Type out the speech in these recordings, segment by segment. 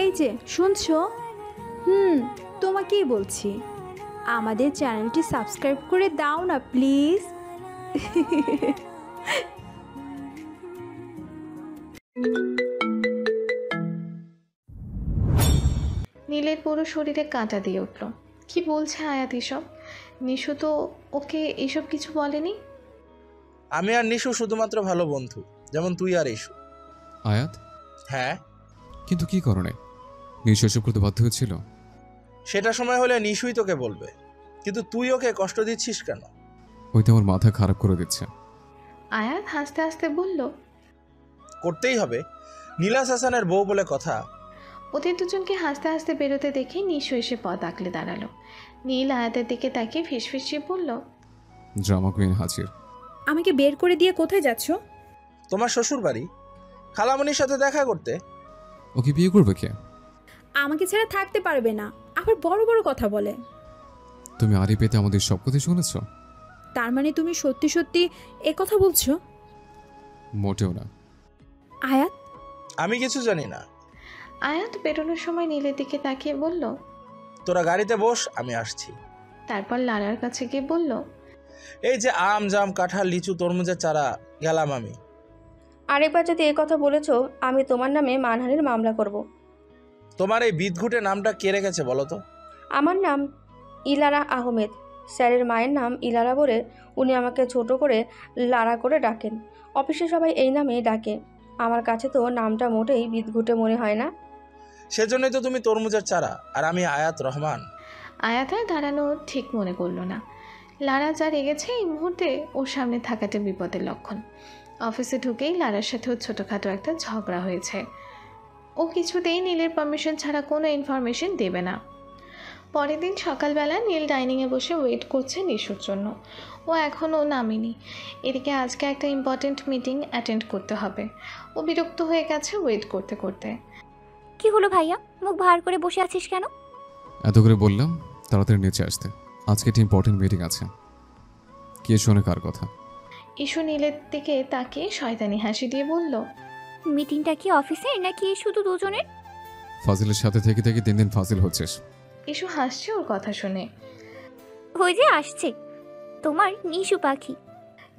এই যে শুনছো? তোমাকেই বলছি, আমাদের চ্যানেলটি সাবস্ক্রাইব করে দাও না প্লিজ। নীলের পুরো শরীরে কাঁটা দিয়ে উঠল। কি বলছে আয়াত এসব? নিশু তো ওকে এসব কিছু বলেনি। আমি আর নিশু শুধুমাত্র ভালো বন্ধু, যেমন তুই আর ইস্যু। আয়াত, হ্যাঁ, কিন্তু কি কারণে নিশু এসব করতে বাধ্য হয়েছিল? সেটা সময় হলে নিশুই তোকে বলবে, কিন্তু তুই ওকে কষ্ট দিচ্ছিস কেন? ওইটা আমার মাথা খারাপ করে দিচ্ছে। আয়াত হাসতে হাসতে বলল, করতেই হবে, নীলাস হাসানের বউ বলে কথা। ওদের দুজনকে হাসতে হাসতে বেরোতে দেখে নিশু এসে পথ আঁকলে দাঁড়ালো। নীল আয়াতের দিকে তাকিয়ে ফিসফিসিয়ে বলল, ড্রামা কুইন হাজির। আমাকে বের করে দিয়ে কোথায় যাচ্ছ? তোমার শ্বশুর বাড়ি, খালামণির সাথে দেখা করতে। ওকে বিয়ে করবে কে? আমাকে ছাড়া থাকতে পারবে না, আবার বড় বড় কথা বলে। তুমি আড়ি পেতে আমাদের সব কথা শুনেছ? তার মানে তুমি সত্যি সত্যি এ কথা বলছো? মোটেও না। আয়াত, আমি কিছু জানি না। আয়াত বেরোনোর সময় নীলের দিকে তাকিয়ে বলল, তোরা গাড়িতে বস, আমি আসছি। তারপর লারার কাছে গিয়ে বলল, এই যে আম, জাম, কাঁঠাল, লিচু, তরমুজের চারা, গেলাম আমি। আরেকবার যদি এই কথা বলেছো, আমি তোমার নামে মানহানির মামলা করব। তোমার এই বিদঘুটে নামটা কে রেখেছে বলো তো? আমার নাম ইলারা আহমেদ। স্যারের মায়ের নাম ইলারা বলে উনি আমাকে ছোট করে লারা করে ডাকেন। অফিসে সবাই এই নামেই ডাকে। আমার কাছে তো নামটা মোটেই বিদঘুটে মনে হয় না। সেজন্যই তো তুমি তরমুজের চারা, আর আমি আয়াত রহমান। আয়াত আর দাঁড়ানো ঠিক মনে করলো না। লারা যা রেগেছে এই মুহূর্তে ওর সামনে থাকাটা বিপদের লক্ষণ। অফিসে ঢুকেই লারার সাথে ওর ছোটোখাটো একটা ঝগড়া হয়েছে। ও কিছুতেই নীলের পারমিশন ছাড়া কোনো ইনফরমেশন দেবে না। পরের দিন সকালবেলা নীল ডাইনিংয়ে বসে ওয়েট করছে নিশুর জন্য। ও এখনও নামেনি। এদিকে আজকে একটা ইম্পর্ট্যান্ট মিটিং অ্যাটেন্ড করতে হবে। ও বিরক্ত হয়ে গেছে ওয়েট করতে করতে। কি হলো ভাইয়া, মুখ ভার করে বসে আছিস কেন? এত করে বললাম তাড়াতাড়ি নিচে আসতে, আজকে একটা ইম্পর্টেন্ট মিটিং আছে। কে শোনে কার কথা? ইস্যু নীলের দিকে তাকিয়ে শয়তানি হাসি দিয়ে বলল, মিটিংটা কি অফিসের নাকি শুধু দুজনের? ফাজিলের সাথে থেকে থেকে দিন দিন ফাজিল হচ্ছিস। ইস্যু হাসছে ওর কথা শুনে। ওই যে আসছে তোমার নিশু পাখি।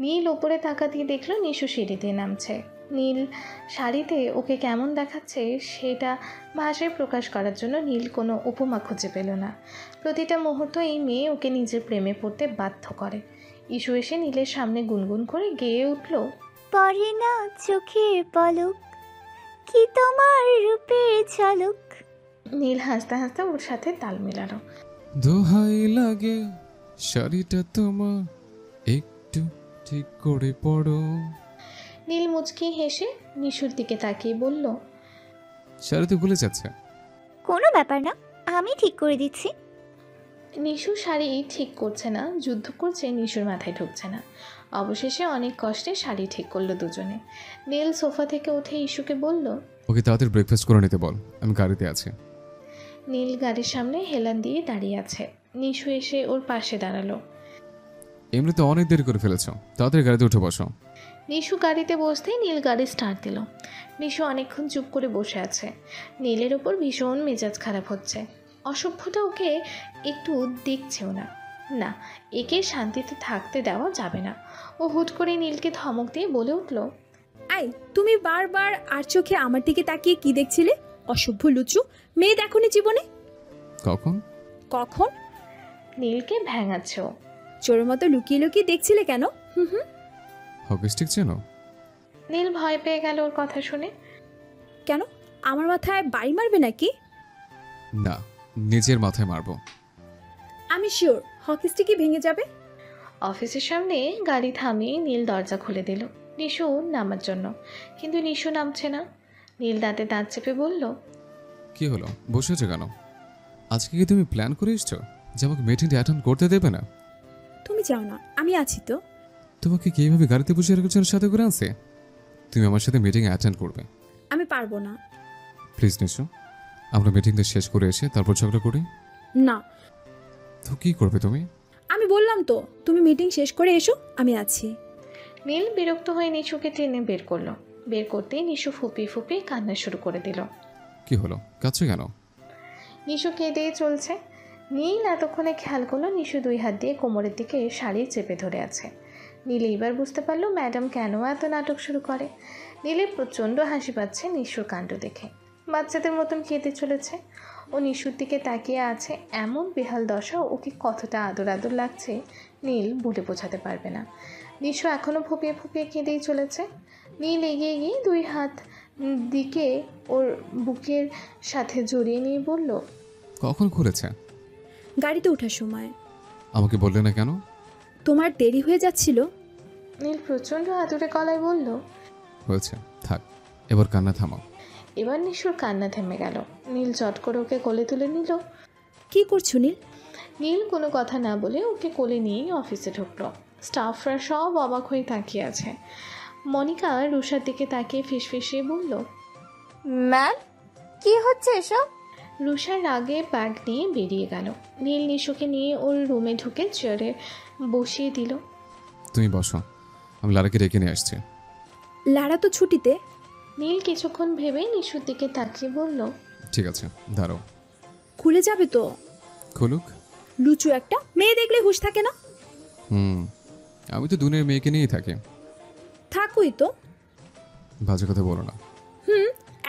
নীল ওপরে তাকা দিয়ে দেখলো নিশু সিঁড়িতে নামছে। নীল শাড়িতে ওকে কেমন দেখাচ্ছে সেটা ভাষায় প্রকাশ করার জন্য নীল কোনো উপমা খুঁজে পেল না। প্রতিটা মুহূর্ত এই মেয়ে ওকে নিজের প্রেমে পড়তে বাধ্য করে। ইস্যু এসে নীলের সামনে গুনগুন করে গেয়ে উঠল, পরে না চোখের পলক, কি তোমার রূপের ঝলক। নীল হাসতে হাসতে ওর সাথে তাল মেলালো। দোহাই লাগে শাড়িটা তোমার একটু ঠিক করে পড়ো। নীল মুচকি হেসে নিশুর দিকে তাকিয়ে বলল, শাড়ি তো ভুলে যাচ্ছে। কোনো ব্যাপার না, আমি ঠিক করে দিচ্ছি। নিশু শাড়ি ঠিক করছে না, যুদ্ধ করছে নিশুর মাথায় ঢুকছে না। অবশেষে অনেক কষ্টে শাড়ি ঠিক করলো দুজনে। নীল সোফা থেকে উঠে ইস্যুকে বলল, ওকে তাড়াতাড়ি ব্রেকফাস্ট করে নিতে বল, আমি গাড়িতে আছি। নীল গাড়ির সামনে হেলান দিয়ে দাঁড়িয়ে আছে। নিশু এসে ওর পাশে দাঁড়ালো। এমনিতে অনেক দেরি করে ফেলেছো, তাড়াতাড়ি গাড়িতে উঠে বসো। নিশু গাড়িতে বসতেই নীল গাড়ি স্টার্ট দিল। নিশু অনেকক্ষণ চুপ করে বসে আছে। নীলের ওপর ভীষণ মেজাজ খারাপ হচ্ছে। অসভ্যটা ওকে একটু দেখছেও না। না, একে শান্তিতে থাকতে দেওয়া যাবে না। ও হুট করে নীলকে ধমক দিয়ে বলে উঠল, আই তুমি বারবার আর চোখে আমার দিকে তাকিয়ে কি দেখছিলে? অসভ্য লুচু মেয়ে দেখোনি জীবনে? কখন? কখন? নীলকে ভেঙাচ্ছে ও। চোরের মতো লুকিয়ে লুকিয়ে দেখছিলে কেন? হকি স্টিক চেনো? নীল ভয় পেয়ে গেল ওর কথা শুনে। কেন, আমার মাথায় বাড়ি মারবে নাকি? না, নিজের মাথায় মারবো। আমি শিওর হকি স্টিকই ভেঙে যাবে। অফিসের সামনে গাড়ি থামিয়ে নীল দরজা খুলে দিল নিশু নামার জন্য, কিন্তু নিশু নামছে না। নীল দাঁতে দাঁত চেপে বলল, কি হলো, বসে আছো কেন? আজকে কি তুমি প্ল্যান করে এসছো যে আমাকে মিটিংটা অ্যাটেন্ড করতে দেবে না? তুমি যাও না, আমি আছি তো। তোমাকে কি এইভাবে গাড়িতে বসে রেখেছেন সাথে করে আনছে? তুমি আমার সাথে মিটিং অ্যাটেন্ড করবে। আমি পারবো না। প্লিজ নিশু, আমরা মিটিংটা শেষ করে এসে তারপর ঝগড়া করি। না। তো কি করবে তুমি? আমি বললাম তো, তুমি মিটিং শেষ করে এসো, আমি আছি। নীল বিরক্ত হয়ে নিশুকে টেনে বের করলো। বের করতেই নিশু ফুপিয়ে ফুপিয়ে কান্না শুরু করে দিল। কি হলো, কাছে কেন? নিশু কেঁদেই চলছে। নীল এতক্ষণে খেয়াল করলো নিশু 2 হাত দিয়ে কোমরের দিকে শাড়ি চেপে ধরে আছে। নীল এইবার বুঝতে পারলো ম্যাডাম কেন এত নাটক শুরু করে। নীলের প্রচণ্ড হাসি পাচ্ছে নিশুর কাণ্ড দেখে। বাচ্চাদের মতন কেঁদে চলেছে। ও নিশুর দিকে তাকিয়ে আছে, এমন বেহাল দশা ওকে কতটা আদর আদর লাগছে নীল বলে বোঝাতে পারবে না। নিশু এখনও ফুপিয়ে ফুপিয়ে কেঁদেই চলেছে। নীল এগিয়ে গিয়ে 2 হাত দিকে ওর বুকের সাথে জড়িয়ে নিয়ে বলল, কখন খুলেছে? গাড়িতে ওঠার সময়। আমাকে বললে না কেন? তোমার দেরি হয়ে যাচ্ছিল। নীল প্রচণ্ড আদুরে গলায় বলল। হয়েছে, থাক, এবার কান্না থামাও। এবার নিশুর কান্না থেমে গেল। নীল চট করে ওকে কোলে তুলে নিল। কি করছো নীল? নীল কোনো কথা না বলে ওকে কোলে নিয়েই অফিসে ঢুকলো। স্টাফরা সব অবাক হয়ে তাকিয়ে আছে। মনিকা রুষার দিকে তাকিয়ে ফিসফিসিয়ে বলল, ম্যাম, কি হচ্ছে এসব? রুষার রাগে ব্যাগ নিয়ে বেরিয়ে গেল। নীল নিশুকে নিয়ে ওর রুমে ঢুকে চেয়ারে বসিয়ে দিল। তুমি বসো, আমি লারাকে ডেকে নিয়ে আসছি। লারা তো ছুটিতে। নীল কিছুক্ষণ ভেবে নিশুর দিকে তাকিয়ে বলল, ঠিক আছে, দাঁড়াও। খুলে যাবে তো। খুলুক। লুচু একটা, মেয়ে দেখলে হুঁশ থাকে না। আমি তো দুনিয়ার মেয়েকে নিয়েই থাকি। থাকুই তো। বাজে কথা বলো না।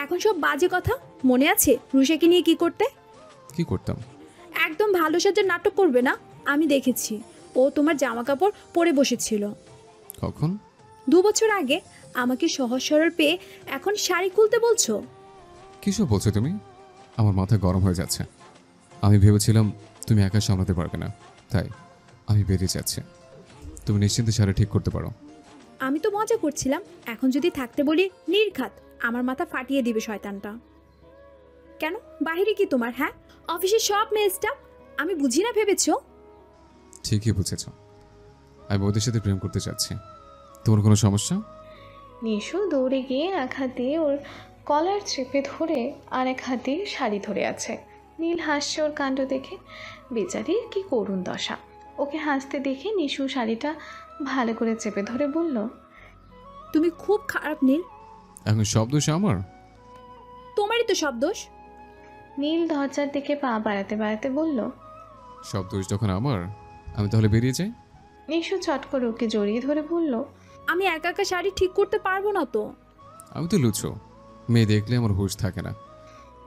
এখন সব বাজে কথা মনে আছে? রুষাকে নিয়ে কি করতে? কি করতাম? একদম ভালো সাজে নাটক করবে না। আমি দেখেছি ও তোমার জামা কাপড় পরে বসেছিল। কখন? 2 বছর আগে। আমাকে সহজ সরল পেয়ে এখন শাড়ি খুলতে বলছো? কিসব বলছো তুমি? আমার মাথা গরম হয়ে যাচ্ছে। আমি ভেবেছিলাম তুমি একা সামলাতে পারবে না, তাই আমি বেরিয়ে যাচ্ছি। তুমি নিশ্চিন্তে শাড়ি ঠিক করতে পারো। আমি তো মজা করছিলাম। এখন যদি থাকতে বলি নির্ঘাত আমার মাথা ফাটিয়ে দিবে শয়তানটা। কেন, বাহিরে কি তোমার? হ্যাঁ, অফিসের সব মেয়ে স্টাফ। আমি বুঝি না ভেবেছো? ঠিকই বুঝেছ, আমি ওদের সাথে প্রেম করতে চাচ্ছি। তোমার কোনো সমস্যা? নিশু দৌড়ে গিয়ে এক হাত দিয়ে ওর কলার চেপে ধরে আর এক হাত দিয়ে শাড়ি ধরে আছে। নীল হাসছে ওর কাণ্ড দেখে। বেচারির কি করুণ দশা। ওকে হাসতে দেখে নিশু শাড়িটা ভালো করে চেপে ধরে বলল, তুমি খুব খারাপ নীল। এখন সব দোষ আমার? তোমারই তো সব দোষ। নীল দরজার দিকে পা বাড়াতে বাড়াতে বলল, সব দোষ যখন আমার, আমি তাহলে বেরিয়ে যাই। নিশু চট করে ওকে জড়িয়ে ধরে বলল, আমি একা একা শাড়ি ঠিক করতে পারবো না তো। আমি তো লুচো, মেয়ে দেখলে আমার হুঁশ থাকে না।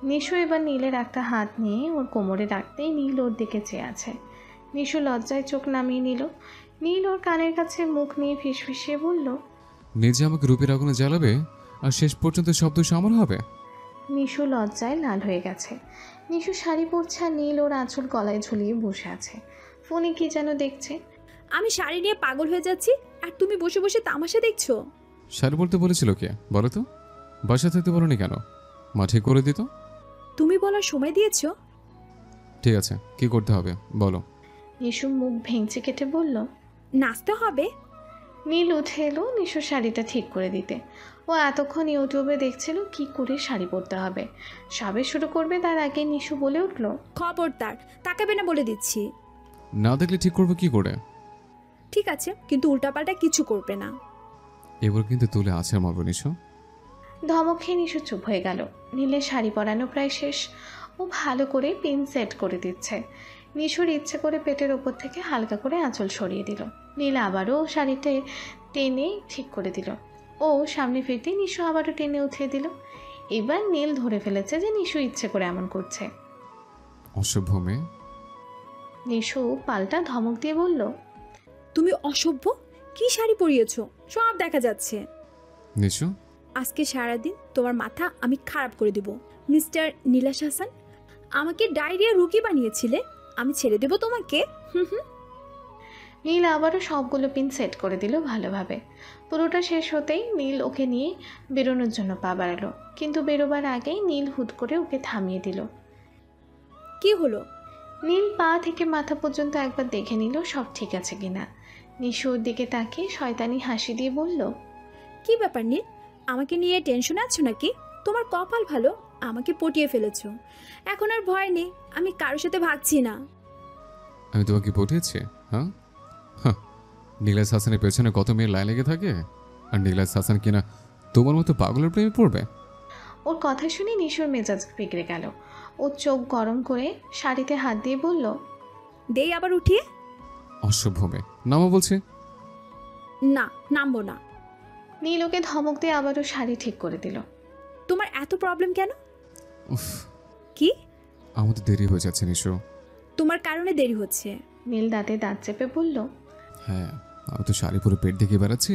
নিশু এবার নীলের একটা হাত নিয়ে ওর কোমরে রাখতেই নীল ওর দিকে চেয়ে আছে। নিশু লজ্জায় চোখ নামিয়ে নিল। নীল ওর কানের কাছে মুখ নিয়ে ফিসফিসিয়ে বলল, নিজে আমাকে রূপের আগুনে জ্বালাবে আর শেষ পর্যন্ত সব দোষ আমার হবে? নিশু লজ্জায় লাল হয়ে গেছে। নিশু শাড়ি পরছে আর নীল ওর আঁচল গলায় ঝুলিয়ে বসে আছে। ফোনে কি যেন দেখছে। আমি শাড়ি নিয়ে পাগল হয়ে যাচ্ছি আর তুমি বসে বসে তামাশা দেখছো। শাড়ি বলতে বলেছিল কে বলো তো? বাসা থাকতে বলনি কেন? মা ঠিক করে দিত। তুমি বলার সময় দিয়েছো। ঠিক আছে, কি করতে হবে বলো। নিশু মুখ ভেঙচি কেটে বলল, নাচতে হবে। নীল উঠে এলো নিশুর শাড়িটা ঠিক করে দিতে। ও এতক্ষণ ইউটিউবে দেখছিল কি করে শাড়ি পরতে হবে। সবে শুরু করবে তার আগে নিশু বলে উঠল, খবরদার তাকাবে না বলে দিচ্ছি। না দেখলে ঠিক করবো কি করে? ঠিক আছে, কিন্তু উল্টাপাল্টা কিছু করবে না। এবার কিন্তু তুলে আছে মারবো নিশো। ধমক খেয়ে নিশু চুপ হয়ে গেল। নীলের শাড়ি পরানো প্রায় শেষ। ও ভালো করে পিন সেট করে দিচ্ছে। নিশুর ইচ্ছে করে পেটের ওপর থেকে হালকা করে আঁচল সরিয়ে দিল। নীল আবারও শাড়িতে টেনে ঠিক করে দিল। ও সামনে ফিরতে নিশু আবারও টেনে উঠিয়ে দিল। এবার নীল ধরে ফেলেছে যে নিশু ইচ্ছে করে এমন করছে। অসভ্য মেয়ে। নিশু পাল্টা ধমক দিয়ে বলল, তুমি অসভ্য। কি শাড়ি পরিয়েছো সব দেখা যাচ্ছে। নিশো, আজকে সারাদিন তোমার মাথা আমি খারাপ করে দিব। মিস্টার নীলাশ হাসান, আমাকে ডায়রিয়া রুগী বানিয়েছিলে। আমি ছেড়ে দেব তোমাকে। নীল আবারও সবগুলো পিন সেট করে দিল ভালোভাবে। পুরোটা শেষ হতেই নীল ওকে নিয়ে বেরোনোর জন্য পা বাড়ালো, কিন্তু বেরোবার আগেই নীল হুট করে ওকে থামিয়ে দিল। কি হলো? নীল পা থেকে মাথা পর্যন্ত একবার দেখে নিল সব ঠিক আছে কিনা। নিশু ওর দিকে তাকিয়ে শয়তানি হাসি দিয়ে বলল, কি ব্যাপার নীল, আমাকে নিয়ে টেনশন আছো নাকি? তোমার কপাল ভালো, আমাকে পটিয়ে ফেলেছো। এখন আর ভয় নেই, আমি কারোর সাথে ভাগছি না। আমি তোমাকে পটিয়েছি? হ্যাঁ, নীলাজ হাসানের পেছনে কত মেয়ের লাইন লেগে থাকে, আর নীলাজ হাসান কিনা তোমার মতো পাগলের প্রেমে পড়বে? ওর কথা শুনে নিশুর মেজাজ বিগড়ে গেল। ও চোখ গরম করে শাড়িতে হাত দিয়ে বলল, দেই আবার উঠিয়ে? অসভ্য মেয়ে, নামা বলছে। না, নামবো না। নীল ওকে ধমক দিয়ে আবারও শাড়ি ঠিক করে দিল। তোমার এত প্রবলেম কেন? উফ, কি? আমাদের দেরি হয়ে যাচ্ছে নিশু। তোমার কারণে দেরি হচ্ছে। নীল দাঁতে দাঁত চেপে বলল, হ্যাঁ, আমি তো শাড়ি পরে পেট দেখিয়ে বেড়াচ্ছি,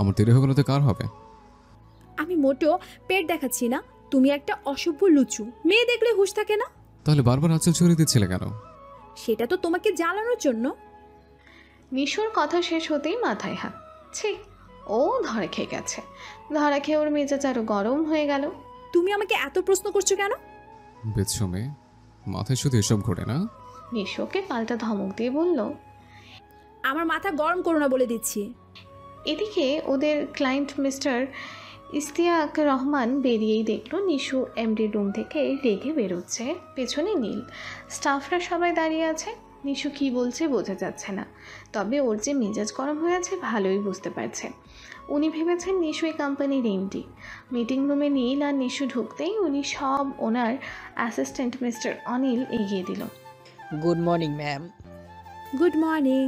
আমার দেরি হয়ে গেলে তো কার হবে? আমি মোটেও পেট দেখাচ্ছি না। তুমি একটা অসভ্য লুচু, মেয়ে দেখলে হুঁশ থাকে না? তাহলে বারবার আঁচল ছড়িয়ে দিচ্ছিলে কেন? সেটা তো তোমাকে জ্বালানোর জন্য। নিশুর কথা শেষ হতেই মাথায় হাত। ছি, ও ধরে খেয়ে গেছে। ধরা খেয়ে ওর মেজাজ আরো গরম হয়ে গেল। তুমি আমাকে এত প্রশ্ন করছো কেন? বেচছো মেয়ে, মাথায় শুধু এসব ঘটে না? নিশুকে পাল্টা ধমক দিয়ে বলল। আমার মাথা গরম করো না বলে দিচ্ছি। এদিকে ওদের ক্লায়েন্ট মিস্টার ইস্তিয়াক রহমান বেরিয়েই দেখলো নিশু এমডি রুম থেকে রেগে বেরোচ্ছে। পেছনে নীল, স্টাফরা সবাই দাঁড়িয়ে আছে। নিশু কি বলছে বোঝা যাচ্ছে না, তবে ওর যে মেজাজ গরম হয়ে আছে ভালোই বুঝতে পারছে। উনি ভেবেছেন নিশু এই কোম্পানির এমডি। মিটিং রুমে নীল আর নিশু ঢুকতেই উনি সব ওনার অ্যাসিস্ট্যান্ট মিস্টার অনিল এগিয়ে দিল। Good morning ma'am. Good morning.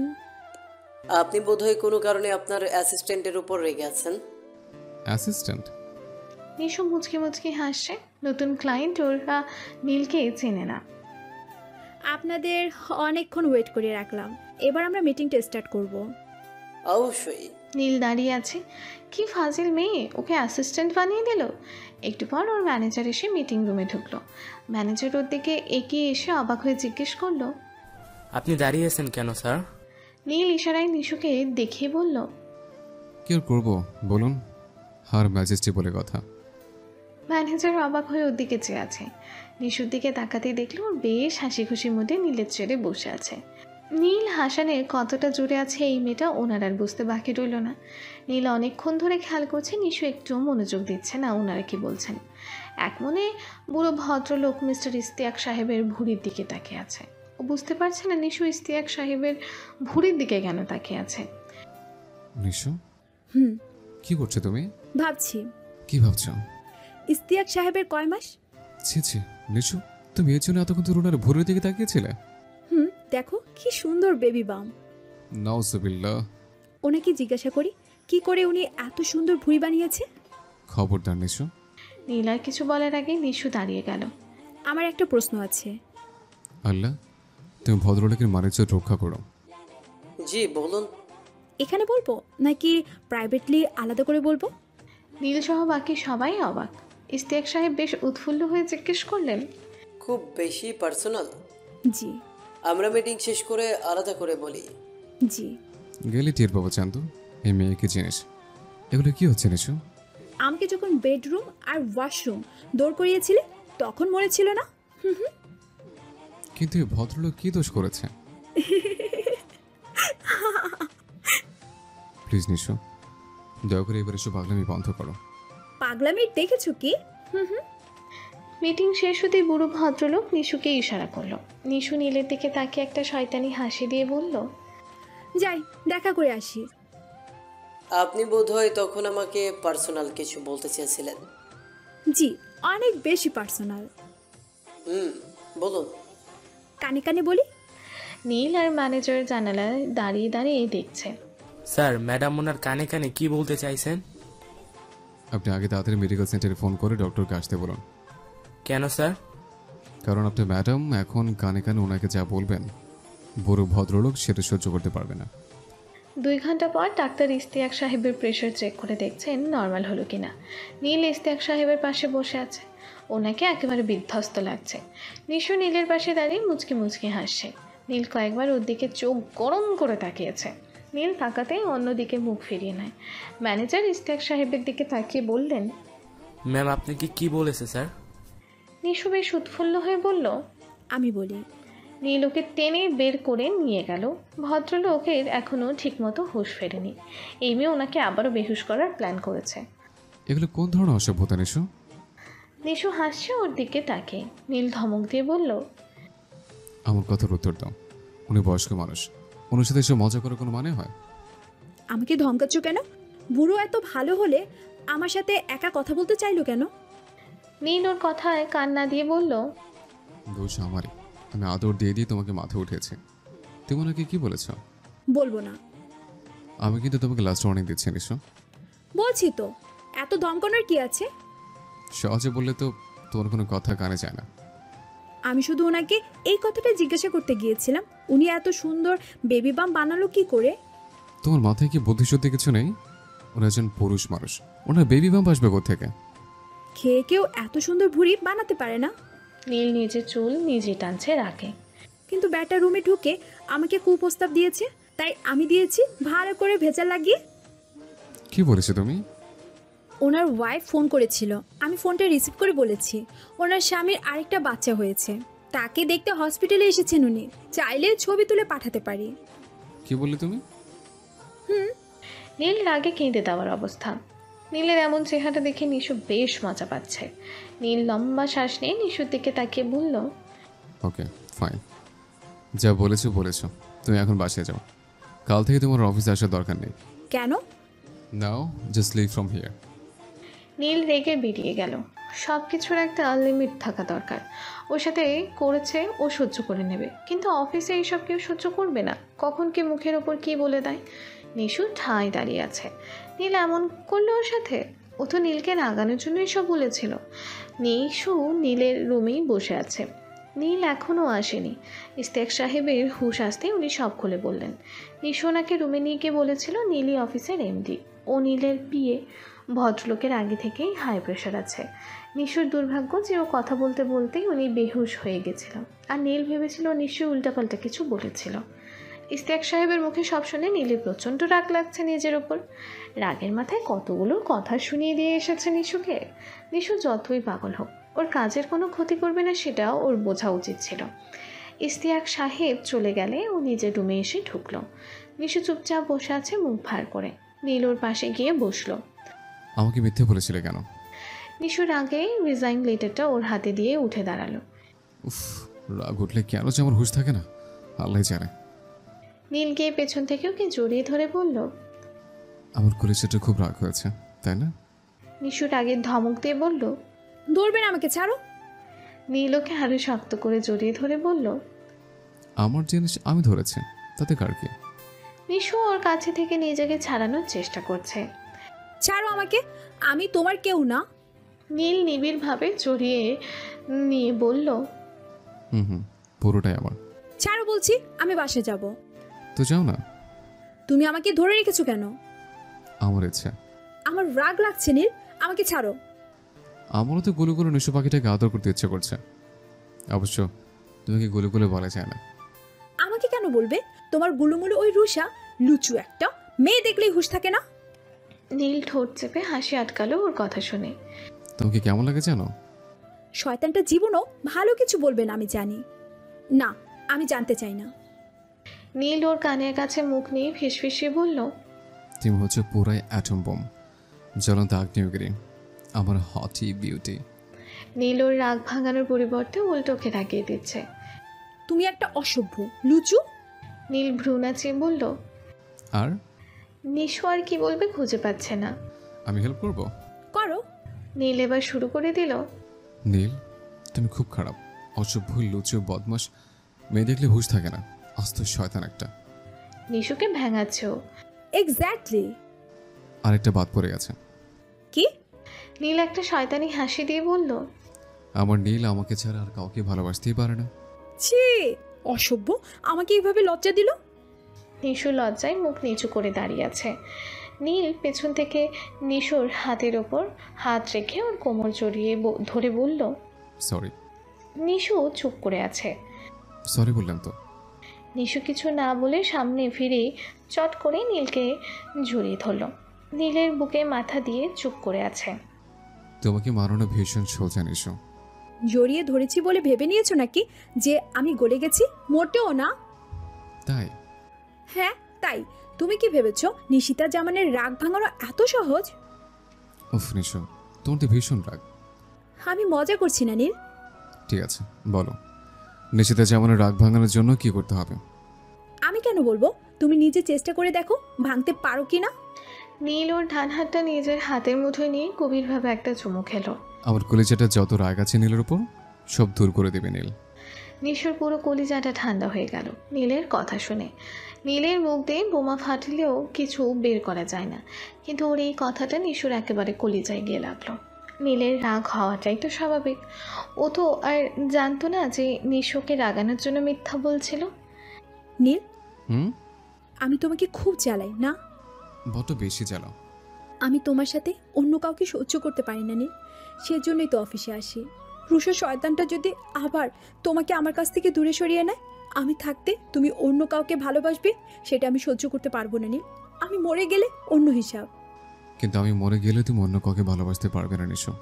আপনি বোধহয় কোনো কারণে আপনার অ্যাসিস্ট্যান্টের উপর রেগে আছেন। অ্যাসিস্ট্যান্ট? নিশু মুচকি মুচকি হাসছে। নতুন ক্লায়েন্ট ওরা নীলকে চেনে না। আপনাদের অনেকক্ষণ ওয়েট করে রাখলাম। এবার আমরা মিটিংটা স্টার্ট করব। অবশ্যই। নীল দাঁড়িয়ে আছে। কি ফাজিল মেয়ে, ওকে অ্যাসিস্ট্যান্ট বানিয়ে দিল। একটু পর ওর ম্যানেজার এসে মিটিং রুমে ঢুকলো। ম্যানেজার ওর দিকে এগিয়ে এসে অবাক হয়ে জিজ্ঞেস করলো, আপনি দাঁড়িয়ে আছেন কেন স্যার? নীল ইশারায় নিশুকে দেখিয়ে বলল, কি আর করবো বলুন, হার ম্যাজেস্টি বলে কথা। ম্যানেজার অবাক হয়ে ওর দিকে চেয়ে আছে। নিশুর দিকে তাকাতেই দেখলো ওর বেশ হাসি খুশি মুডে নীলের চেয়ারে বসে আছে। নীল হাসানে কতটা জুড়ে আছে এই মেয়েটা ওনার আর বুঝতে বাকি রইল না। নীল অনেকক্ষণ ধরে খেয়াল করছে নিশু একটুও মনোযোগ দিচ্ছে না ওনারা কি বলছেন। এক মনে বুড়ো ভদ্রলোক মিস্টার ইস্তিয়াক সাহেবের ভুঁড়ির দিকে তাকিয়ে আছে। ও বুঝতে পারছে না নিশু ইস্তিয়াক সাহেবের ভুঁড়ির দিকে কেন তাকিয়ে আছে। নিশু, কি করছো তুমি? ভাবছি। কি ভাবছো? ইস্তিয়াক সাহেবের কয় মাস? ছি ছি নিশু, তুমি এর জন্য এতক্ষণ ধরে ওনার ভোরের দিকে তাকিয়েছিলে? দেখো কি সুন্দর বেবি বাম। নাউজুবিল্লাহ। ওনাকে জিজ্ঞাসা করি কি করে উনি এত সুন্দর ভুঁড়ি বানিয়েছে। খবরদার নিশু। নীল আর কিছু বলার আগে নিশু দাঁড়িয়ে গেল। আমার একটা প্রশ্ন আছে। আল্লাহ, তুমি ভদ্রলোকের মানিজ্য রক্ষা করো। জি বলুন। এখানে বলবো নাকি প্রাইভেটলি আলাদা করে বলবো? নীল সহ বাকি সবাই অবাক। ইস্তিয়াক সাহেব বেশ উৎফুল্ল হয়ে জিজ্ঞেস করলেন, খুব বেশি পার্সোনাল? জি। আমরা মিটিং শেষ করে আলাদা করে বলি। জি। গেলে টের পাবো চান্দু, এই মেয়েকে জিনিস। এগুলো কি হচ্ছে নিশু? আমাকে যখন বেডরুম আর ওয়াশরুম দৌড় করিয়েছিলে তখন মনে ছিল না? কিন্তু এই ভদ্রলোক কি দোষ করেছে? প্লিজ নিশু, দয়া করে এবার এসব পাগলামি বন্ধ করো। পাগলামি দেখেছো কি? মিটিং শেষ হতেই বুড়ো ভদ্রলোক নিশুকে ইশারা করলো। নিশু নীলের দিকে তাকে একটা শয়তানি হাসি দিয়ে বলল, যাই দেখা করে আসি। আপনি বোধহয় তখন আমাকে পার্সোনাল কিছু বলতে চেয়েছিলেন। জি, অনেক বেশি পার্সোনাল। বলুন। কানে কানে বলি। নীল আর ম্যানেজার জানালায় দাঁড়িয়ে দাঁড়িয়ে দেখছে। স্যার, ম্যাডাম ওনার কানে কানে কি বলতে চাইছেন? আপনি আগে তাড়াতাড়ি মেডিকেল সেন্টারে ফোন করে ডক্টরকে আসতে বলুন। কেন স্যার? কারণ আপনার ম্যাডাম এখন কানে কানে ওনাকে যা বলবেন বড় ভদ্রলোক সেটা সহ্য করতে পারবে না। 2 ঘন্টা পর ডাক্তার ইস্তিয়াক সাহেবের প্রেশার চেক করে দেখছেন নর্মাল হলো কিনা। নীল ইস্তিয়াক সাহেবের পাশে বসে আছে। ওনাকে একেবারে বিধ্বস্ত লাগছে। নিশু নীলের পাশে দাঁড়িয়ে মুচকি মুচকি হাসছে। নীল কয়েকবার ওর দিকে চোখ গরম করে তাকিয়েছে। নীল তাকাতেই অন্যদিকে মুখ ফিরিয়ে নেয়। ম্যানেজার ইস্তিয়াক সাহেবের দিকে তাকিয়ে বললেন, ম্যাম আপনি কি বলেছে স্যার? নিশু বেশ উৎফুল্ল হয়ে বলল, আমি বলি। নীল ওকে টেনে বের করে নিয়ে গেল। ভদ্রলোকের এখনও ঠিকমতো হুঁশ ফেরেনি। এই মেয়ে ওনাকে আবারও বেহুশ করার প্ল্যান করেছে। এগুলো কোন ধরনের অসভ্যতা নিশু? নিশু হাসছে ওর দিকে তাকে। নীল ধমক দিয়ে বলল, আমার কথার উত্তর দাও। উনি বয়স্ক মানুষ, ওনার সাথে এসব মজা করার কোনো মানে হয়? আমাকে ধমকাচ্ছ কেন? বুড়ো এত ভালো হলে আমার সাথে একা কথা বলতে চাইলো কেন? নীল ওর কথায় কান না দিয়ে বলল, দোষ আমারই। আমি আদর দিয়ে দিয়ে তোমাকে মাথায় উঠেছি। তুমি ওনাকে কি বলেছ? বলবো না। আমি কিন্তু তোমাকে লাস্ট ওয়ার্নিং দিচ্ছি নিশো। বলছি তো, এত ধমকানোর কি আছে? সহজে বললে তো তোমার কোনো কথা কানে যায় না। আমি শুধু ওনাকে এই কথাটা জিজ্ঞাসা করতে গিয়েছিলাম, উনি এত সুন্দর বেবি বাম বানালো কি করে? তোমার মাথায় কি বুদ্ধিশুদ্ধি কিছু নেই? ওরা একজন পুরুষ মানুষ, ওনার বেবি বাম্প আসবে কোত্থেকে? খেয়ে কেউ এত সুন্দর ভুঁড়ি বানাতে পারে না। নীল নিজের চুল নিজে টানছে রাগে। কিন্তু ব্যাটা রুমে ঢুকে আমাকে কুপ্রস্তাব দিয়েছে, তাই আমি দিয়েছি ভালো করে ভেজা লাগিয়ে। কি বলেছো তুমি? ওনার ওয়াইফ ফোন করেছিল, আমি ফোনটা রিসিভ করে বলেছি ওনার স্বামীর আরেকটা বাচ্চা হয়েছে, তাকে দেখতে হসপিটালে এসেছেন উনি, চাইলে ছবি তুলে পাঠাতে পারি। কি বললে তুমি? নীল রাগে কেঁদে দেওয়ার অবস্থা। নীলের এমন চেহারা দেখে নিশু বেশ মজা পাচ্ছে। নীল লম্বা শ্বাস নিয়ে নিশুর দিকে তাকিয়ে বলল, ওকে ফাইন, যা বলেছো বলেছো। তুমি এখন বাসায় যাও, কাল থেকে তোমার অফিসে আসার দরকার নেই। কেন? নাও জাস্ট লিভ ফ্রম হিয়ার। নীল রেগে বেরিয়ে গেল। সব কিছুর একটা লিমিট থাকা দরকার। ওর সাথে করেছে ও সহ্য করে নেবে, কিন্তু অফিসে এইসব কেউ সহ্য করবে না। কখন কে মুখের ওপর কি বলে দেয়। নিশু ঠাঁই দাঁড়িয়ে আছে। নীল এমন করলো ওর সাথে? ও তো নীলকে রাগানোর জন্য এসব বলেছিল। নিশু নীলের রুমেই বসে আছে। নীল এখনও আসেনি। ইস্তেক সাহেবের হুঁশ আসতে উনি সব খুলে বললেন। নিশু ওনাকে রুমে নিয়ে গিয়ে বলেছিল নীলই অফিসের এমডি, ও নীলের বিয়ে। ভদ্রলোকের আগে থেকেই হাই প্রেশার আছে। নিশুর দুর্ভাগ্য যে ও কথা বলতে বলতেই উনি বেহুশ হয়ে গেছিল, আর নীল ভেবেছিল নিশ্চয়ই উল্টাপাল্টা কিছু বলেছিল। ইস্তেক সাহেবের মুখে সব শুনে নীলের প্রচণ্ড রাগ লাগছে নিজের ওপর। রাগের মাথায় কতগুলো কথা শুনিয়ে দিয়ে এসেছে নিশুকে। নিশু যতই পাগল হোক, ওর কাজের কোনো ক্ষতি করবে না সেটাও ওর বোঝা উচিত ছিল। ইস্তিয়াক সাহেব চলে গেলে ও নিজের রুমে এসে ঢুকলো। নিশু চুপচাপ বসে আছে মুখ ভার করে। নীল ওর পাশে গিয়ে বসলো। আমাকে মিথ্যে বলেছিলে কেন? নিশুর আগে রিজাইন লেটারটা ওর হাতে দিয়ে উঠে দাঁড়ালো। উফ, রাগ উঠলে কেন যে আমার হুঁশ থাকে না আল্লাহ জানে। নীল গিয়ে পেছন থেকে ওকে জড়িয়ে ধরে বলল, আমার কলিজাটা খুব রাগ হয়েছে, তাই না? নিশুর আগে ধমক দিয়ে বলল, ধরবে না আমাকে, ছাড়ো। নীল ওকে আরো শক্ত করে জড়িয়ে ধরে বলল, আমার জিনিস আমি ধরেছি, তাতে কার কি? নিশু ওর কাছে থেকে নিজেকে ছাড়ানোর চেষ্টা করছে। ছাড়ো আমাকে, আমি তোমার কেউ না। নীল নিবিড়ভাবে জড়িয়ে নিয়ে বলল, হুম, পুরোটাই আমার। ছাড়ো বলছি, আমি বাসে যাব। তো যাও না। তুমি আমাকে ধরে রেখেছো কেন? আমার ইচ্ছা। আমার রাগ লাগছে নীল, আমাকে ছাড়ো। আমারও তো গুলো গুলো নিশু পাখিটাকে আদর করতে ইচ্ছে করছে। অবশ্য তোমাকে গুলো গুলো বলা যায় না। আমাকে কেন বলবে? তোমার গুলুমুলু ওই রুষা লুচু একটা মেয়ে দেখলেই হুঁশ থাকে না। নীল ঠোঁট চেপে হাসি আটকালো ওর কথা শুনে। তোমাকে কেমন লাগে জানো? শয়তানটা জীবনও ভালো কিছু বলবে না, আমি জানি না, আমি জানতে চাই না। নীল ওর কানের কাছে মুখ নিয়ে ফিসফিসিয়ে বলল, তুমি হচ্ছে পুরাই অ্যাটম বোম, জ্বলন্ত আগ্নেয়গিরি, আমার হটি বিউটি। নীল ওর রাগ ভাঙানোর পরিবর্তে উল্টোকে তাকিয়ে দিচ্ছে। তুমি একটা অসভ্য লুচু। নীল ভ্রু নাচিয়ে বলল। আর নিশু আর কি বলবে খুঁজে পাচ্ছে না। আমি হেল্প করব? করো। নীল এবার শুরু করে দিল। নীল, তুমি খুব খারাপ, অসভ্য, লুচু, বদমাস, মেয়ে দেখলে হুঁশ থাকে না, আস্ত শয়তান একটা। নিশুকে ভেঙাচ্ছে ও। এক্স্যাক্টলি। আরেকটা বাদ পড়ে গেছে। কি? নীল একটা শয়তানি হাসি দিয়ে বলল, আমার নীল আমাকে ছাড়া আর কাউকে ভালোবাসতেই পারে না। ছি, অসভ্য, আমাকে এইভাবে লজ্জা দিল। নিশু লজ্জায় মুখ নিচু করে দাঁড়িয়ে আছে। নীল পেছন থেকে নিশুর হাতের ওপর হাত রেখে ওর কোমর জড়িয়ে ধরে বলল, সরি। নিশু চুপ করে আছে। সরি বললাম তো। নিশু কিছু না বলে সামনে ফিরে চট করে নীলকে জড়িয়ে ধরল। নীলের বুকে মাথা দিয়ে চুপ করে আছে। তোমাকে মারানো ভীষণ সোজা নিশু। জড়িয়ে ধরেছি বলে ভেবে নিয়েছো নাকি যে আমি গলে গেছি? মোটেও না। তাই? হ্যাঁ তাই। তুমি কি ভেবেছো নিশিতা জামানের রাগ ভাঙানো এত সহজ? উফ নিশু, তোমার তো ভীষণ রাগ। আমি মজা করছি না নীল। ঠিক আছে বলো, নিশিতা জামানের রাগ ভাঙানোর জন্য কি করতে হবে? আমি কেন বলবো? তুমি নিজে চেষ্টা করে দেখো ভাঙতে পারো কি না। নীল ওর ডান হাতটা নিজের হাতের মুঠোয় নিয়ে গভীরভাবে একটা চুমু খেলো। আমার কলিজাটা যত রাগ আছে নীলের উপর সব দূর করে দেবে নীল। নিশুর পুরো কলিজাটা ঠান্ডা হয়ে গেল নীলের কথা শুনে। নীলের মুখ দিয়ে বোমা ফাটলেও কিছু বের করা যায় না, কিন্তু ওর এই কথাটা নিশুর একেবারে কলিজায় গিয়ে লাগলো। নীলের রাগ হওয়াটাই তো স্বাভাবিক, ও তো আর জানতো না যে নিশুকে রাগানোর জন্য মিথ্যা বলছিল। নীল, হুম, আমি তোমাকে খুব জ্বালাই না? বড্ড বেশি জ্বালাও। আমি তোমার সাথে অন্য কাউকে সহ্য করতে পারি না নীল, সেজন্যই তো অফিসে আসি। রুশো শয়তানটা যদি আবার তোমাকে আমার কাছ থেকে দূরে সরিয়ে নেয়, আমি থাকতে তুমি অন্য কাউকে ভালোবাসবে, সেটা আমি সহ্য করতে পারবো না নীল। আমি মরে গেলে অন্য হিসাব। কিন্তু আমি মরে গেলে তুমি অন্য কাউকে ভালোবাসতে পারবে না নিশো,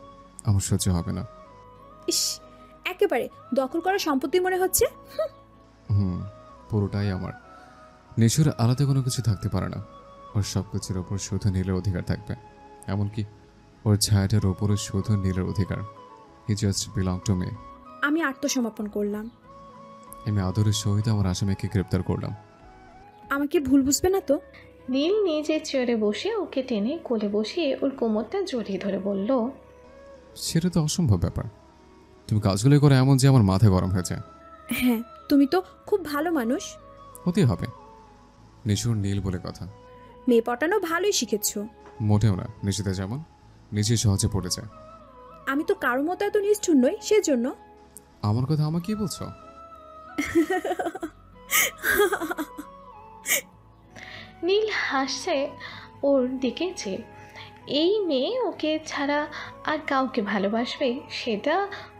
আমার সহ্য হবে না। ইস, একেবারে দখল করা সম্পত্তি মনে হচ্ছে। হুম, পুরোটাই আমার। নিশোর আলাদা কোনো কিছু থাকতে পারে না, ওর সব কিছুর ওপর শুধু নীলের অধিকার থাকবে। এমনকি ওর ছায়াটার ওপরও শুধু নীলের অধিকার। He just belong to me. আমি আত্মসমর্পণ করলাম। আমি আদরের সহিত আমার আসামিকে গ্রেপ্তার করলাম। আমাকে ভুল বুঝবে না তো? নীল নিজের চেয়ারে বসে ওকে টেনে কোলে বসিয়ে ওর কোমরটা জড়িয়ে ধরে বলল, সেটা তো অসম্ভব ব্যাপার। তুমি কাজগুলো করে এমন যে আমার মাথা গরম হয়ে যায়। হ্যাঁ, তুমি তো খুব ভালো মানুষ। হতেই হবে, নিশুর নীল বলে কথা। মেয়ে পটানো ভালোই শিখেছো। মোটেও না, নিশিতা যেমন নিজে সহজে পড়ে যায়। আমি তো কারো মতো এত নিষ্ঠুর নই, সেজন্য। আমার কথা আমাকে কি বলছো? নীল হাসছে ওর দিকে যে এই মেয়ে ওকে ছাড়া আর কাউকে ভালোবাসবে সেটা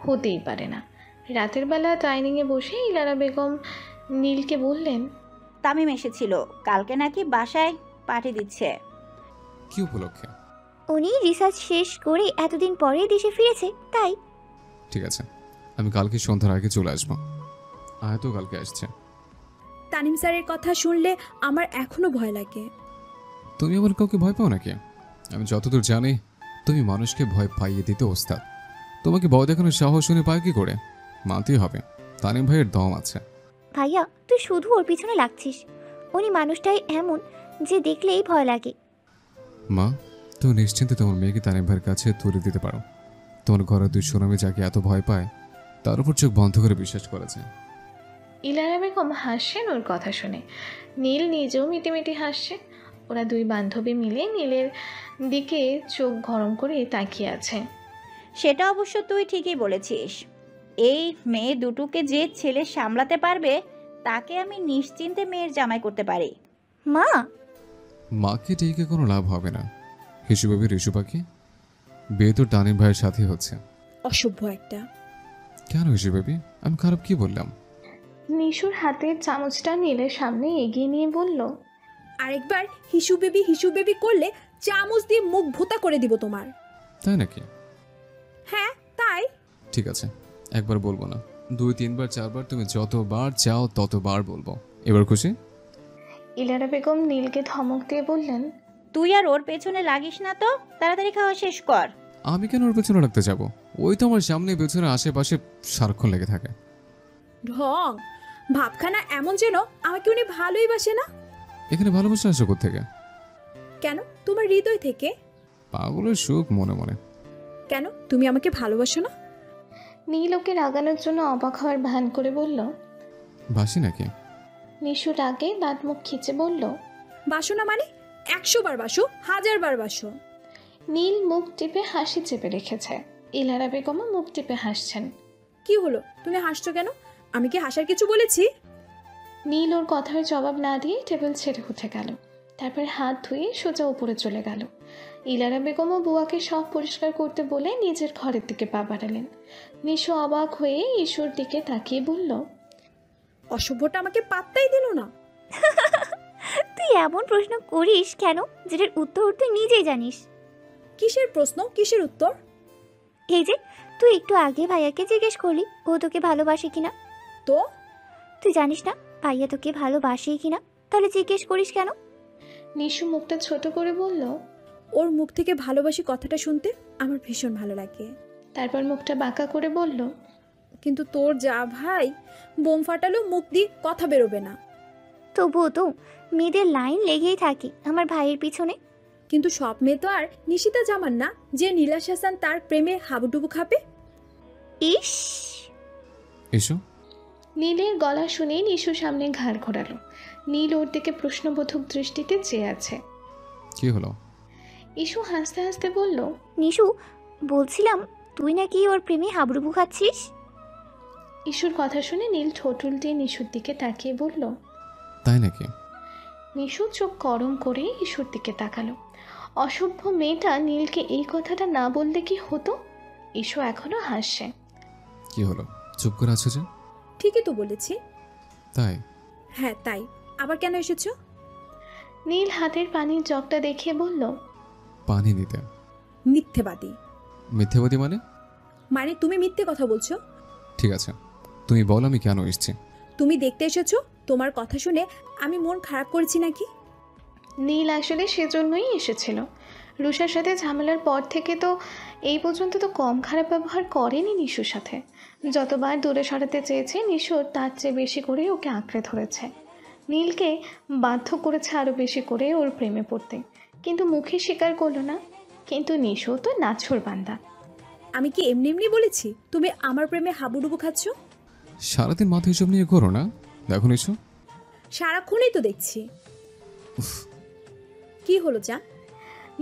হতেই পারে না। রাতের বেলা ডাইনিংয়ে বসে ইলারা বেগম নীলকে বললেন, তামিম এসেছিল, কালকে নাকি বাসায় পাঠিয়ে দিচ্ছে। কি উপলক্ষে? উনি রিসার্চ শেষ করে এতদিন পরে দেশে ফিরেছে, তাই। ঠিক আছে, আমি কালকে সন্ধ্যার আগে চলে আসবো। আয়াতও কালকে আসছে। তানিম স্যারের কথা শুনলে আমার এখনো ভয় লাগে। তুমি আবার কাউকে ভয় পাও নাকি? আমি যতদূর জানি তুমি মানুষকে ভয় পাইয়ে দিতে ওস্তাদ। তোমাকে ভয় দেখানোর সাহস শুনে পায় কি করে? মানতেই হবে তানিম ভাইয়ের দম আছে। ভাইয়া, তুই শুধু ওর পিছনে লাগছিস। উনি মানুষটাই এমন যে দেখলেই ভয় লাগে। মা, তুমি নিশ্চিন্তে তোমার মেয়েকে তানিম ভাইয়ের কাছে তুলে দিতে পারো। তোমার ঘরের দুই সুনামী যাকে এত ভয় পায় তার উপর চোখ বন্ধ করে বিশ্বাস করা যায়। ইলারা বেগম হাসছেন ওর কথা শুনে। নীল নিজেও মিটিমিটি হাসছে। ওরা দুই বান্ধবী মিলে নীলের দিকে চোখ গরম করে তাকিয়ে আছে। সেটা অবশ্য তুই ঠিকই বলেছিস। এই মেয়ে দুটোকে যে ছেলে সামলাতে পারবে তাকে আমি নিশ্চিন্তে মেয়ের জামাই করতে পারি। মা, মাকে ডেকে কোনো লাভ হবে না। হিসুবাবি রিশু পাখি বিয়ে তো তানিম ভাইয়ের সাথে হচ্ছে। অসভ্য একটা। কেন হিসুবাবি? আমি খারাপ কি বললাম? নিশুর হাতের চামচটা নীলের সামনে এগিয়ে নিয়ে বলল, আরেকবার হিসু বেবি করলে চামচ দিয়ে মুখ ভোতা করে দিব তোমার। তাই নাকি? হ্যাঁ, তাই। ঠিক আছে, একবার বলবো না, 2, 3 বার 4 বার, তুমি যতবার চাও ততবার বলবো। এবার খুশি? ইলারা বেগম নীলকে ধমক দিয়ে বললেন, তুই আর ওর পেছনে লাগিস না তো, তাড়াতাড়ি খাওয়া শেষ কর। আমি কেন ওর পেছনে রাখতে যাব? ওই তো আমার সামনে পেছনে আশেপাশে সারাক্ষণ লেগে থাকে। ঢং ভাবখানা এমন যেন আমাকে উনি ভালোই বাসে না। এখানে ভালোবাসা আসে কোত্থেকে? কেন, তোমার হৃদয় থেকে। পাগলের সুখ মনে মনে। কেন, তুমি আমাকে ভালোবাসো না? নীল ওকে রাগানোর জন্য অবাক হওয়ার ভান করে বলল, বাসি নাকি? নিশু রাগে দাঁত মুখ খিচে বলল, বাসো না মানে 100 বার বাসো, 1000 বার বাসো। নীল মুখ টিপে হাসি চেপে রেখেছে। ইলারা বেগমও মুখ টিপে হাসছেন। কি হলো, তুমি হাসছো কেন? আমি কি হাসার কিছু বলেছি? নীল ওর কথার জবাব না দিয়ে টেবিল ছেড়ে উঠে গেল। তারপর হাত ধুয়ে সোজা উপরে চলে গেল। ইলারা বেগমও বুয়াকে সব পরিষ্কার করতে বলে নিজের ঘরের দিকে পা বাড়ালেন। নিশু অবাক হয়ে ইশুর দিকে তাকিয়ে বলল, অসভ্যটা আমাকে পাত্তাই দিল না। তুই এমন প্রশ্ন করিস কেন যেটার উত্তর তুই নিজেই জানিস? কিসের প্রশ্ন, কিসের উত্তর? এই যে তুই একটু আগে ভাইয়াকে জিজ্ঞেস করলি ও তোকে ভালোবাসে কিনা। তো তুই জানিস না ভাইয়া তোকে ভালোবাসে কিনা, তাহলে জিজ্ঞেস করিস কেন? নিশু মুখটা ছোট করে বলল, ওর মুখ থেকে ভালোবাসি কথাটা শুনতে আমার ভীষণ ভালো লাগে। তারপর মুখটা বাঁকা করে বলল, কিন্তু তোর যা ভাই বোম ফাটালো মুখ দিয়ে কথা বেরোবে না। তবুও তো মেয়েদের লাইন লেগেই থাকে আমার ভাইয়ের পিছনে। কিন্তু সব মেয়ে তো আর নিশিতা জামান না যে নীলাশ হাসান তার প্রেমে হাবুডুবু খাবে। ইস, এসো। নীলের গলা শুনে নিশু সামনে ঘাড় ঘোরালো। নীল ওর দিকে প্রশ্নবোধক দৃষ্টিতে চেয়ে আছে। কি হলো? ইসু হাসতে হাসতে বলল, নিশু, বলছিলাম তুই নাকি ওর প্রেমে হাবুডুবু খাচ্ছিস। ইসুর কথা শুনে নীল ঠোঁট উল্টিয়ে নিশুর দিকে তাকিয়ে বলল। তাই নাকি? নিশু চোখ গরম করে ইসুর দিকে তাকালো। অসভ্য মেয়েটা নীলকে এই কথাটা না বললে কি হতো? ইসু এখনো হাসছে। কি হলো, চুপ করে আছো যে? ঠিকই তো বলেছি। তাই? হ্যাঁ তাই। আবার কেন এসেছো? নীল হাতের পানির জগটা দেখিয়ে বলল, পানি নিতে। মিথ্যেবাদী। মিথ্যেবাদী মানে? মানে তুমি মিথ্যে কথা বলছো। ঠিক আছে, তুমি বল আমি কেন এসেছি। তুমি দেখতে এসেছো, তোমার কথা শুনে আমি মন খারাপ করেছি নাকি? নীল আসলে সেজন্যই এসেছিল। রুষার সাথে ঝামেলার পর থেকে তো এই পর্যন্ত তো কম খারাপ ব্যবহার করেনি নিশুর সাথে। যতবার দূরে সরাতে চেয়েছে নিশু তার চেয়ে বেশি করে ওকে আঁকড়ে ধরেছে। নীলকে বাধ্য করেছে আরও বেশি করে ওর প্রেমে পড়তে, কিন্তু মুখে স্বীকার করলো না। কিন্তু নিশু তো নাছোড় বান্দা। আমি কি এমনি এমনি বলেছি তুমি আমার প্রেমে হাবুডুবু খাচ্ছ? সারাদিন মাথা হিসেব নিয়ে করো না, দেখো নিশু। সারাক্ষণই তো দেখছি। কি হলো যা?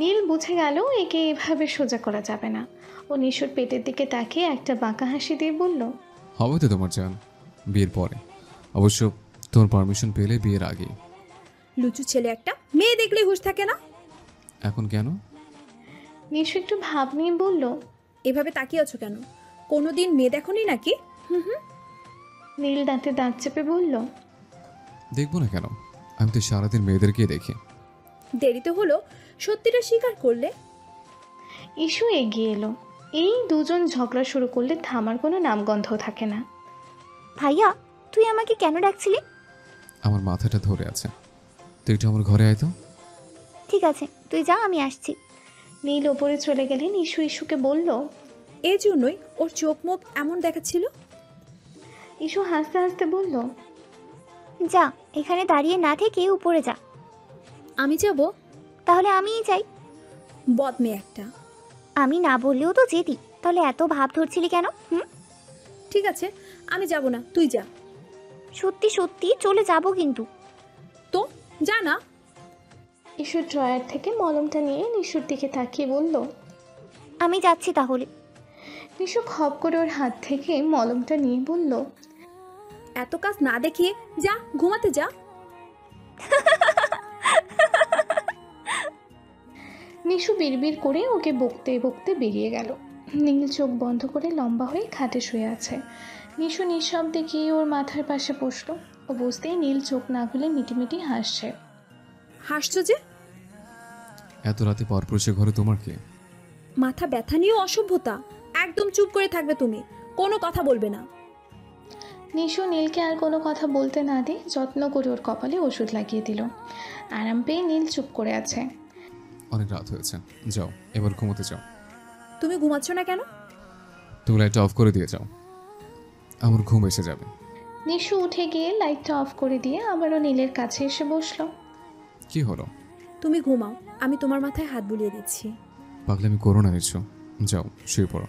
নীল বুঝে গেল একে এভাবে সোজা করা যাবে না। ও নিশুর পেটের দিকে তাকিয়ে একটা বাঁকা হাসি দিয়ে বলল, হবে তো তোমার জান, বিয়ের পরে। অবশ্য তোমার পারমিশন পেলে বিয়ের আগে। লুচু ছেলে একটা, মেয়ে দেখলেই হুঁশ থাকে না। এখন কেন? নিশু একটু ভাব নিয়ে বলল, এভাবে তাকিয়ে আছো কেন? কোনোদিন মেয়ে দেখোনি নাকি? নীল দাঁতে দাঁত চেপে বলল, দেখবো না কেন, আমি তো সারাদিন মেয়েদেরকেই দেখি। দেরিতে হলো, সত্যিটা স্বীকার করলে। ইস্যু এগিয়ে এলো। এই দুজন ঝগড়া শুরু করলে থামার কোনো নামগন্ধ থাকে না। ভাইয়া, তুই আমাকে কেন ডাকছিলি? আমার মাথাটা ধরে আছে, তুই একটু আমার ঘরে আয় তো। ঠিক আছে, তুই যা, আমি আসছি। নীল ওপরে চলে গেলেন। ইস্যুকে বলল, এই জন্যই ওর চোখ মুখ এমন দেখাচ্ছিল। ইস্যু হাসতে হাসতে বলল, যা, এখানে দাঁড়িয়ে না থেকে উপরে যা। আমি যাব? তাহলে আমিই যাই। বদ মেয়ে একটা। আমি না বললেও তো যেতি, তাহলে এত ভাব ধরছিলি কেন? ঠিক আছে, আমি যাব না, তুই যা। সত্যি সত্যি চলে যাব কিন্তু। তো যা না। ইস্যুর ড্রয়ার থেকে মলমটা নিয়ে নিশুর দিকে তাকিয়ে বলল, আমি যাচ্ছি তাহলে। নিশু খপ করে ওর হাত থেকে মলমটা নিয়ে বলল, এত কাজ না দেখিয়ে যা, ঘুমাতে যা। নিশু বিড়বিড় করে ওকে বকতে বকতে বেরিয়ে গেল। নীল চোখ বন্ধ করে লম্বা হয়ে খাটে শুয়ে আছে। নিশু নিঃশব্দে গিয়ে ওর মাথার পাশে বসলো। ও বুঝতেই নীল চোখ না খুলে মিটিমিটি হাসছে। হাসছো যে? এত রাতে পরপুরুষের ঘরে তোমার কি? মাথা ব্যথা নিয়েও অসভ্যতা। একদম চুপ করে থাকবে তুমি, কোনো কথা বলবে না। নিশু নীলকে আর কোনো কথা বলতে না দিয়ে যত্ন করে ওর কপালে ওষুধ লাগিয়ে দিল। আরাম পেয়ে নীল চুপ করে আছে। অনেক রাত হয়েছে, যাও এবার ঘুমোতে যাও। তুমি ঘুমাচ্ছ না কেন? তুমি লাইটটা অফ করে দিয়ে যাও, আমার ঘুম এসে যাবে। নিশু উঠে গিয়ে লাইটটা অফ করে দিয়ে আবারও নীলের কাছে এসে বসলো। কি হলো? তুমি ঘুমাও, আমি তোমার মাথায় হাত বুলিয়ে দিচ্ছি। পাগলামি করো না নিশু, যাও শুয়ে পড়ো।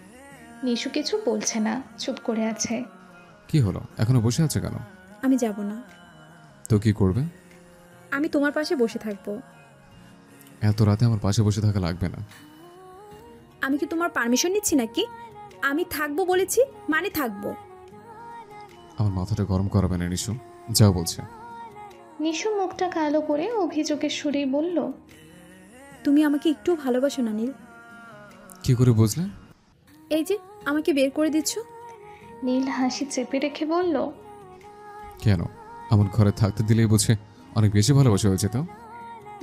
নিশু কিছু বলছে না, চুপ করে আছে। কি হলো, এখনো বসে আছে কেন? আমি যাব না। তো কি করবে? আমি তোমার পাশে বসে থাকবো। এত রাতে আমার পাশে বসে থাকা লাগবে না। আমি কি তোমার পারমিশন নিচ্ছি নাকি? আমি থাকবো বলেছি মানে থাকবো। আমার মাথাটা গরম করাবে না নিশু, যাও বলছে। নিশু মুখটা কালো করে অভিযোগের সুরেই বলল, তুমি আমাকে একটু ভালোবাসো না নীল? কি করে বুঝলে? এই যে আমাকে বের করে দিচ্ছ। নীল হাসি চেপে রেখে বলল, কেন, আমার ঘরে থাকতে দিলেই বুঝে অনেক বেশি ভালোবাসা হয়েছে তো?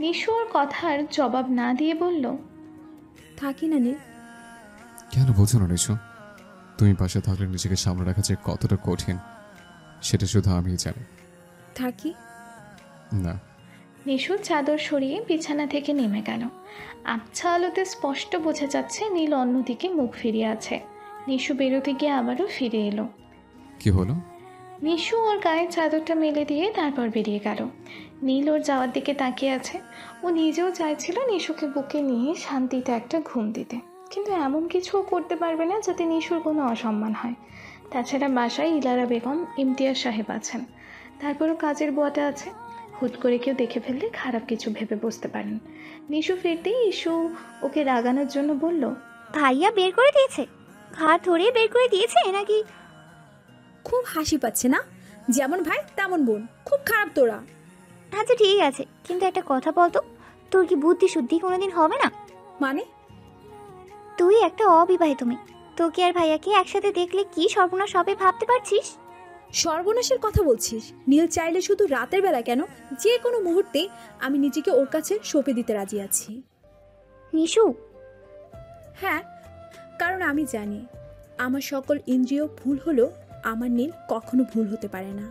নিশু ওর কথার জবাব না দিয়ে বলল, থাকি না নীল। কেন বোঝো না নিশু, তুমি পাশে থাকলে নিজেকে সামনে রাখা যে কতটা কঠিন সেটা শুধু আমিই জানি। থাকি না। নিশু চাদর সরিয়ে বিছানা থেকে নেমে গেল। আবছা আলোতে স্পষ্ট বোঝা যাচ্ছে নীল অন্যদিকে মুখ ফিরিয়ে আছে। নিশু বেরোতে গিয়ে আবারও ফিরে এলো। কি হলো? নিশু ওর গায়ের চাদরটা মেলে দিয়ে তারপর বেরিয়ে গেল। নীল ওর যাওয়ার দিকে তাকিয়ে আছে। ও নিজেও চাইছিল নিশুকে বুকে নিয়ে শান্তিতে একটা ঘুম দিতে, কিন্তু এমন কিছুও করতে পারবে না যাতে নিশুর কোনো অসম্মান হয়। তাছাড়া বাসায় ইলারা বেগম, ইমতিয়াজ সাহেব আছেন, তারপরও কাজের বুয়াটা আছে। হুট করে কেউ দেখে ফেললে খারাপ কিছু ভেবে বসতে পারেন। নিশু ফিরতেই ইস্যু ওকে রাগানোর জন্য বলল, ভাইয়া বের করে দিয়েছে? ঘাট ধরে বের করে দিয়েছে নাকি? খুব হাসি পাচ্ছে না? যেমন ভাই তেমন বোন, খুব খারাপ তোরা। আচ্ছা ঠিক আছে, কিন্তু একটা কথা বলতো, তোর কি বুদ্ধি শুদ্ধি কোনোদিন হবে না? মানে? তুই একটা অবিবাহিত মেয়ে, তোকে আর ভাইয়াকে একসাথে দেখলে কি সর্বনাশ হবে ভাবতে পারছিস? সর্বনাশের কথা বলছিস? নীল চাইলে শুধু রাতের বেলা কেন, যে কোনো মুহূর্তে আমি নিজেকে ওর কাছে সঁপে দিতে রাজি আছি। নিশু, হ্যাঁ, কারণ আমি জানি আমার সকল ইন্দ্রিয় ভুল হলেও আমার নীল কখনো ভুল হতে পারে না।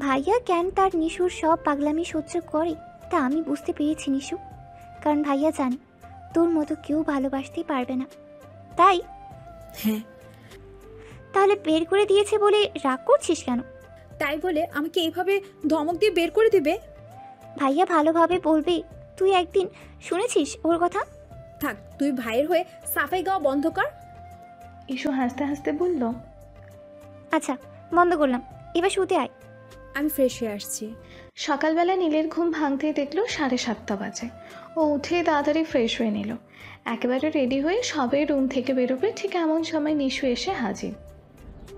ভাইয়া কেন তার নিশুর সব পাগলামি সহ্য করে তা আমি বুঝতে পেরেছি নিশু, কারণ ভাইয়া জানে তোর মতো কেউ ভালোবাসতেই পারবে না, তাই। হ্যাঁ। তাহলে বের করে দিয়েছে বলে রাগ করছিস কেন? তাই বলে আমাকে এইভাবে ধমক দিয়ে বের করে দিবে? ভাইয়া ভালোভাবে বলবে, তুই একদিন শুনেছিস ওর কথা? থাক, তুই ভাইয়ের হয়ে সাফাই গাওয়া বন্ধ কর। ইস্যু হাসতে হাসতে বলল, আচ্ছা বন্ধ করলাম, এবার শুতে আয়। আমি ফ্রেশ হয়ে আসছি। সকালবেলা নীলের ঘুম ভাঙতেই দেখলো 7:30 বাজে। ও উঠে তাড়াতাড়ি ফ্রেশ হয়ে নিল। একেবারে রেডি হয়ে সবে রুম থেকে বেরোবে, ঠিক এমন সময় নিশু এসে হাজির।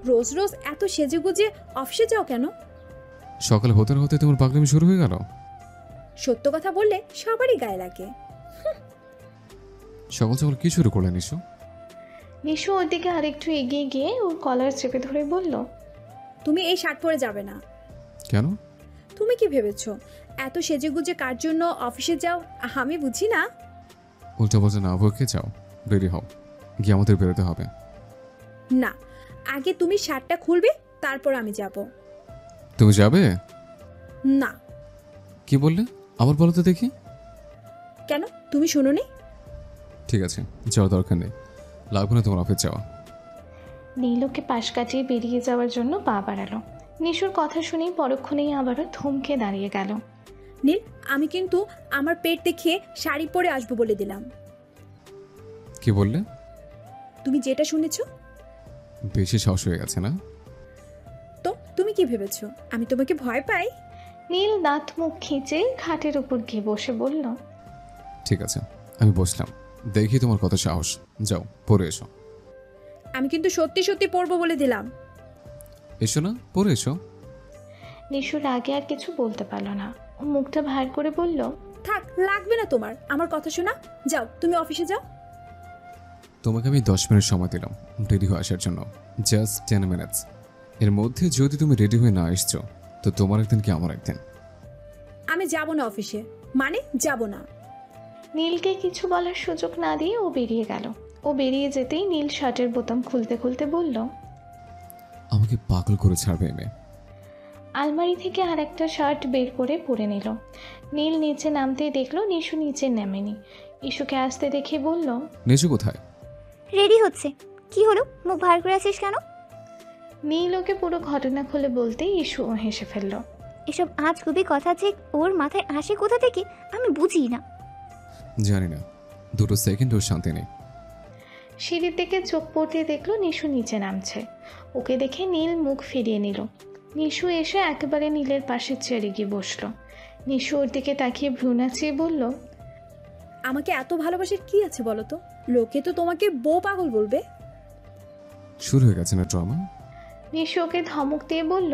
রোজ রোজ এত সেজেগুজে অফিসে যাও কেন? সকাল হতে না হতে তোমার পাগলামি শুরু হয়ে গেল। সত্য কথা বললে সবারই গায়ে লাগে। সকাল সকাল কি শুরু করলেন নিশু? নিশু ওর দিকে আরেকটু এগিয়ে গিয়ে ওর কলার চেপে ধরে বলল, তুমি এই শার্ট পরে যাবে না। কেন? তুমি কি ভেবেছো এত সেজেগুজে কার জন্য অফিসে যাও আমি বুঝি না? উল্টা পাল্টা না বকে যাও, রেডি হও, গিয়ে আমাদের বেরোতে হবে। না, আগে তুমি শার্টটা খুলবে, তারপর আমি যাব। তুমি যাবে? না। কি বললে? আবার বলো তো দেখি। কেন, তুমি শুনোনি? ঠিক আছে, যাওয়ার দরকার নেই, লাগবে না তোমার অফিস যাওয়া। নীলকে পাশ কাটিয়ে বেরিয়ে যাওয়ার জন্য পা বাড়ালো। নিশুর কথা শুনেই পরক্ষণেই আবারও থমকে দাঁড়িয়ে গেল। নীল, আমি কিন্তু আমার পেট দেখিয়ে শাড়ি পরে আসবো বলে দিলাম। কি বললে? তুমি যেটা শুনেছো। বেশি সাহস হয়ে গেছে না? তো তুমি কি ভেবেছো আমি তোমাকে ভয় পাই? নীল দাঁত মুখ খিঁচে খাটের উপর গিয়ে বসে বলল, ঠিক আছে, আমি বসলাম, দেখি তোমার কত সাহস। যাও পরে এসো। আমি কিন্তু সত্যি সত্যি পরবো বলে দিলাম। এসো না, পরে এসো। নিশুর আগে আর কিছু বলতে পারল না। ও মুখটা ভার করে বলল, থাক, লাগবে না তোমার আমার কথা শোনা। যাও, তুমি অফিসে যাও। তোমাকে আমি 10 মিনিট সময় দিলাম রেডি হয়ে আসার জন্য, জাস্ট 10 মিনিটস। এর মধ্যে যদি তুমি রেডি হয়ে না এসছো তো তোমার একদিন কি আমার একদিন। আমি যাব না অফিসে, মানে যাব না। নীলকে কিছু বলার সুযোগ না দিয়ে ও বেরিয়ে গেল। ও বেরিয়ে যেতেই নীল শার্টের বোতাম খুলতে খুলতে বলল, আমাকে পাগল করে ছাড়বে এমে। আলমারি থেকে আর একটা শার্ট বের করে পরে নিল। নীল নিচে নামতেই দেখলো নিশু নিচে নামেনি। ইস্যুকে আসতে দেখে বলল, নিশু কোথায়? রেডি হচ্ছে। কি হলো, মুখ ভার করে আছিস কেন? নীল ওকে পুরো ঘটনা খুলে বলতেই ইস্যু হেসে ফেলল। এসব আজগুবি কথা যে ওর মাথায় আসে কোথা থেকে আমি বুঝি না। জানি না, 2 সেকেন্ড ওর শান্তি নেই। সিঁড়ির দিকে চোখ পড়তে দেখলো নিশু নিচে নামছে। ওকে দেখে নীল মুখ ফিরিয়ে নিল। নিশু এসে একেবারে নীলের পাশে চেয়ারে গিয়ে বসলো। নিশু ওর দিকে তাকিয়ে ভ্রু নাচিয়ে বলল, আমাকে এত ভালোবাসার কি আছে বলো তো? লোকে তো তোমাকে বউ পাগল বলবে। শুরু হয়ে গেছে না ড্রামা? নিশু ওকে ধমক দিয়ে বলল,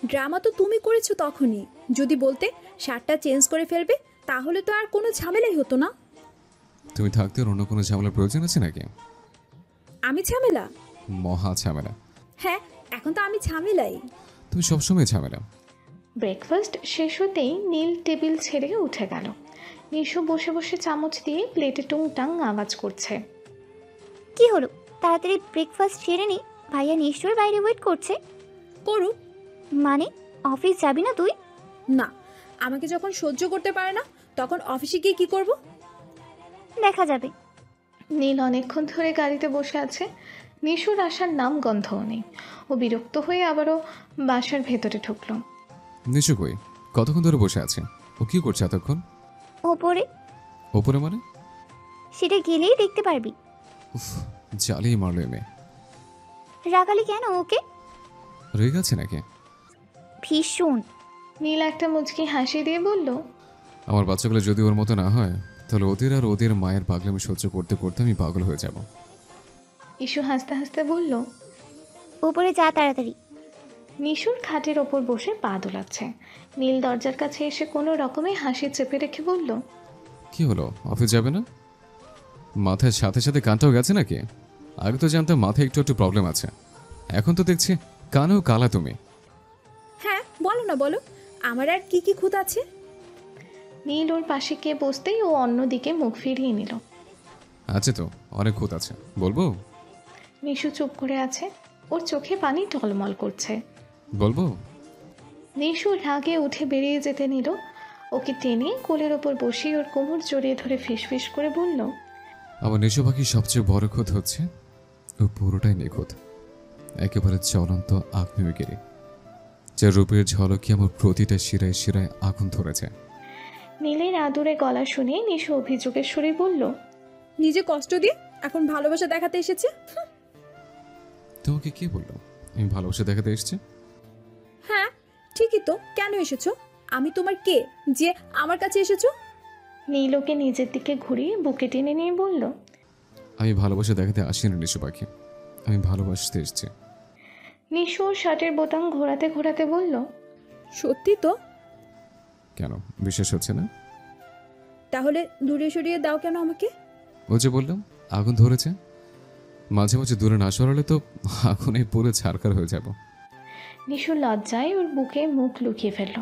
ড্রামা তো তুমি করেছো তখনই। যদি বলতে শার্টটা চেঞ্জ করে ফেলবে, তাহলে তো আর কোনো ঝামেলাই হতো না। তুমি থাকতে আর অন্য কোনো ঝামেলার প্রয়োজন আছে নাকি? আমি ঝামেলা? মহা ঝামেলা। হ্যাঁ, এখন তো আমি ঝামেলাই। তুমি সবসময় ঝামেলা। ব্রেকফাস্ট শেষ হতেই নীল টেবিল ছেড়ে উঠে গেল। নিশু বসে বসে চামচ দিয়ে প্লেটে টুংটাং আওয়াজ করছে। কি হলো, তাড়াতাড়ি ব্রেকফাস্ট সেরে নি, ভাইয়া নিশ্চয়ই বাইরে ওয়েট করছে। করুক। মানে অফিস যাবি না তুই? না, আমাকে যখন সহ্য করতে পারে না তখন অফিসে গিয়ে কি করব? দেখা যাবে। নীল অনেকক্ষণ ধরে গাড়িতে বসে আছে। নিশুর আসার নাম গন্ধও নেই। ও বিরক্ত হয়ে আবারও বাসার ভেতরে ঢুকলো। নিশু কই? কতক্ষণ ধরে বসে আছে? ও কি করছে এতক্ষণ? ওপরে ওপরে মানে? সেটা গেলেই দেখতে পারবি। উফ, জ্বালিয়ে মারলো এ মেয়ে। রাগালি কেন ওকে? রেগে আছে নাকি? ভীষণ। নীল একটা মুচকি হাসি দিয়ে বলল, আমার বাচ্চাগুলো যদি ওর মতো না হয় তাহলে ওদের আর ওদের মায়ের পাগলামি সহ্য করতে করতে আমি পাগল হয়ে যাব। ইসু হাসতে হাসতে বলল। ওপরে যা তাড়াতাড়ি। নিশুর খাটের ওপর বসে পা দোলাচ্ছে। নীল দরজার কাছে এসে কোনো রকমে হাসি চেপে রেখে বলল, কি হলো, অফিস যাবে না? মাথায় সাথে সাথে কানটাও গেছে নাকি? আগে তো জানতাম মাথায় একটু একটু প্রবলেম আছে, এখন তো দেখছি কানেও কালা তুমি। হ্যাঁ বলো না বলো, আমার আর কি কি খুঁত আছে? নীল ওর পাশে গিয়ে বসতেই ও অন্যদিকে মুখ ফিরিয়ে নিল। আছে তো, অনেক খুঁত আছে, বলবো? নিশু চুপ করে আছে, ওর চোখে পানি টলমল করছে। বলবো? নিশু রাগে উঠে বেরিয়ে যেতে নিল। ওকে টেনে কোলের ওপর বসিয়ে ওর কোমর জড়িয়ে ধরে ফিসফিস করে বলল, আমার নিশু পাখির সবচেয়ে বড় খুঁত হচ্ছে ও পুরোটাই নিখুঁত, একেবারে চলন্ত আগ্নেয়গিরি, যার রূপের ঝলকে আমার প্রতিটা শিরায় শিরায় আগুন ধরেছে। নীলের আদুরে গলা শুনে নিশু অভিযোগের সুরে বলল, নিজে কষ্ট দিয়ে এখন ভালোবাসা দেখাতে এসেছে। তোমাকে কে বললো আমি ভালোবাসা দেখাতে এসেছি? হ্যাঁ ঠিকই তো, কেন এসেছো? আমি তোমার কে যে আমার কাছে এসেছো? নীল ওকে নিজের দিকে ঘুরিয়ে বুকে টেনে নিয়ে বলল, আমি ভালোবাসা দেখাতে আসিনি নিশু পাখি, আমি ভালোবাসতে এসেছি। নিশু ওর শার্টের বোতাম ঘোরাতে ঘোরাতে বলল, সত্যি তো? কেন বিশ্বাস হচ্ছে না? তাহলে দূরে সরিয়ে দাও কেন আমাকে? ও যে বললাম আগুন ধরেছে, মাঝে মাঝে দূরে না সরালে তো আগুনে পুরো ছারখার হয়ে যাব। নিশু লজ্জায় ওর বুকে মুখ লুকিয়ে ফেলল।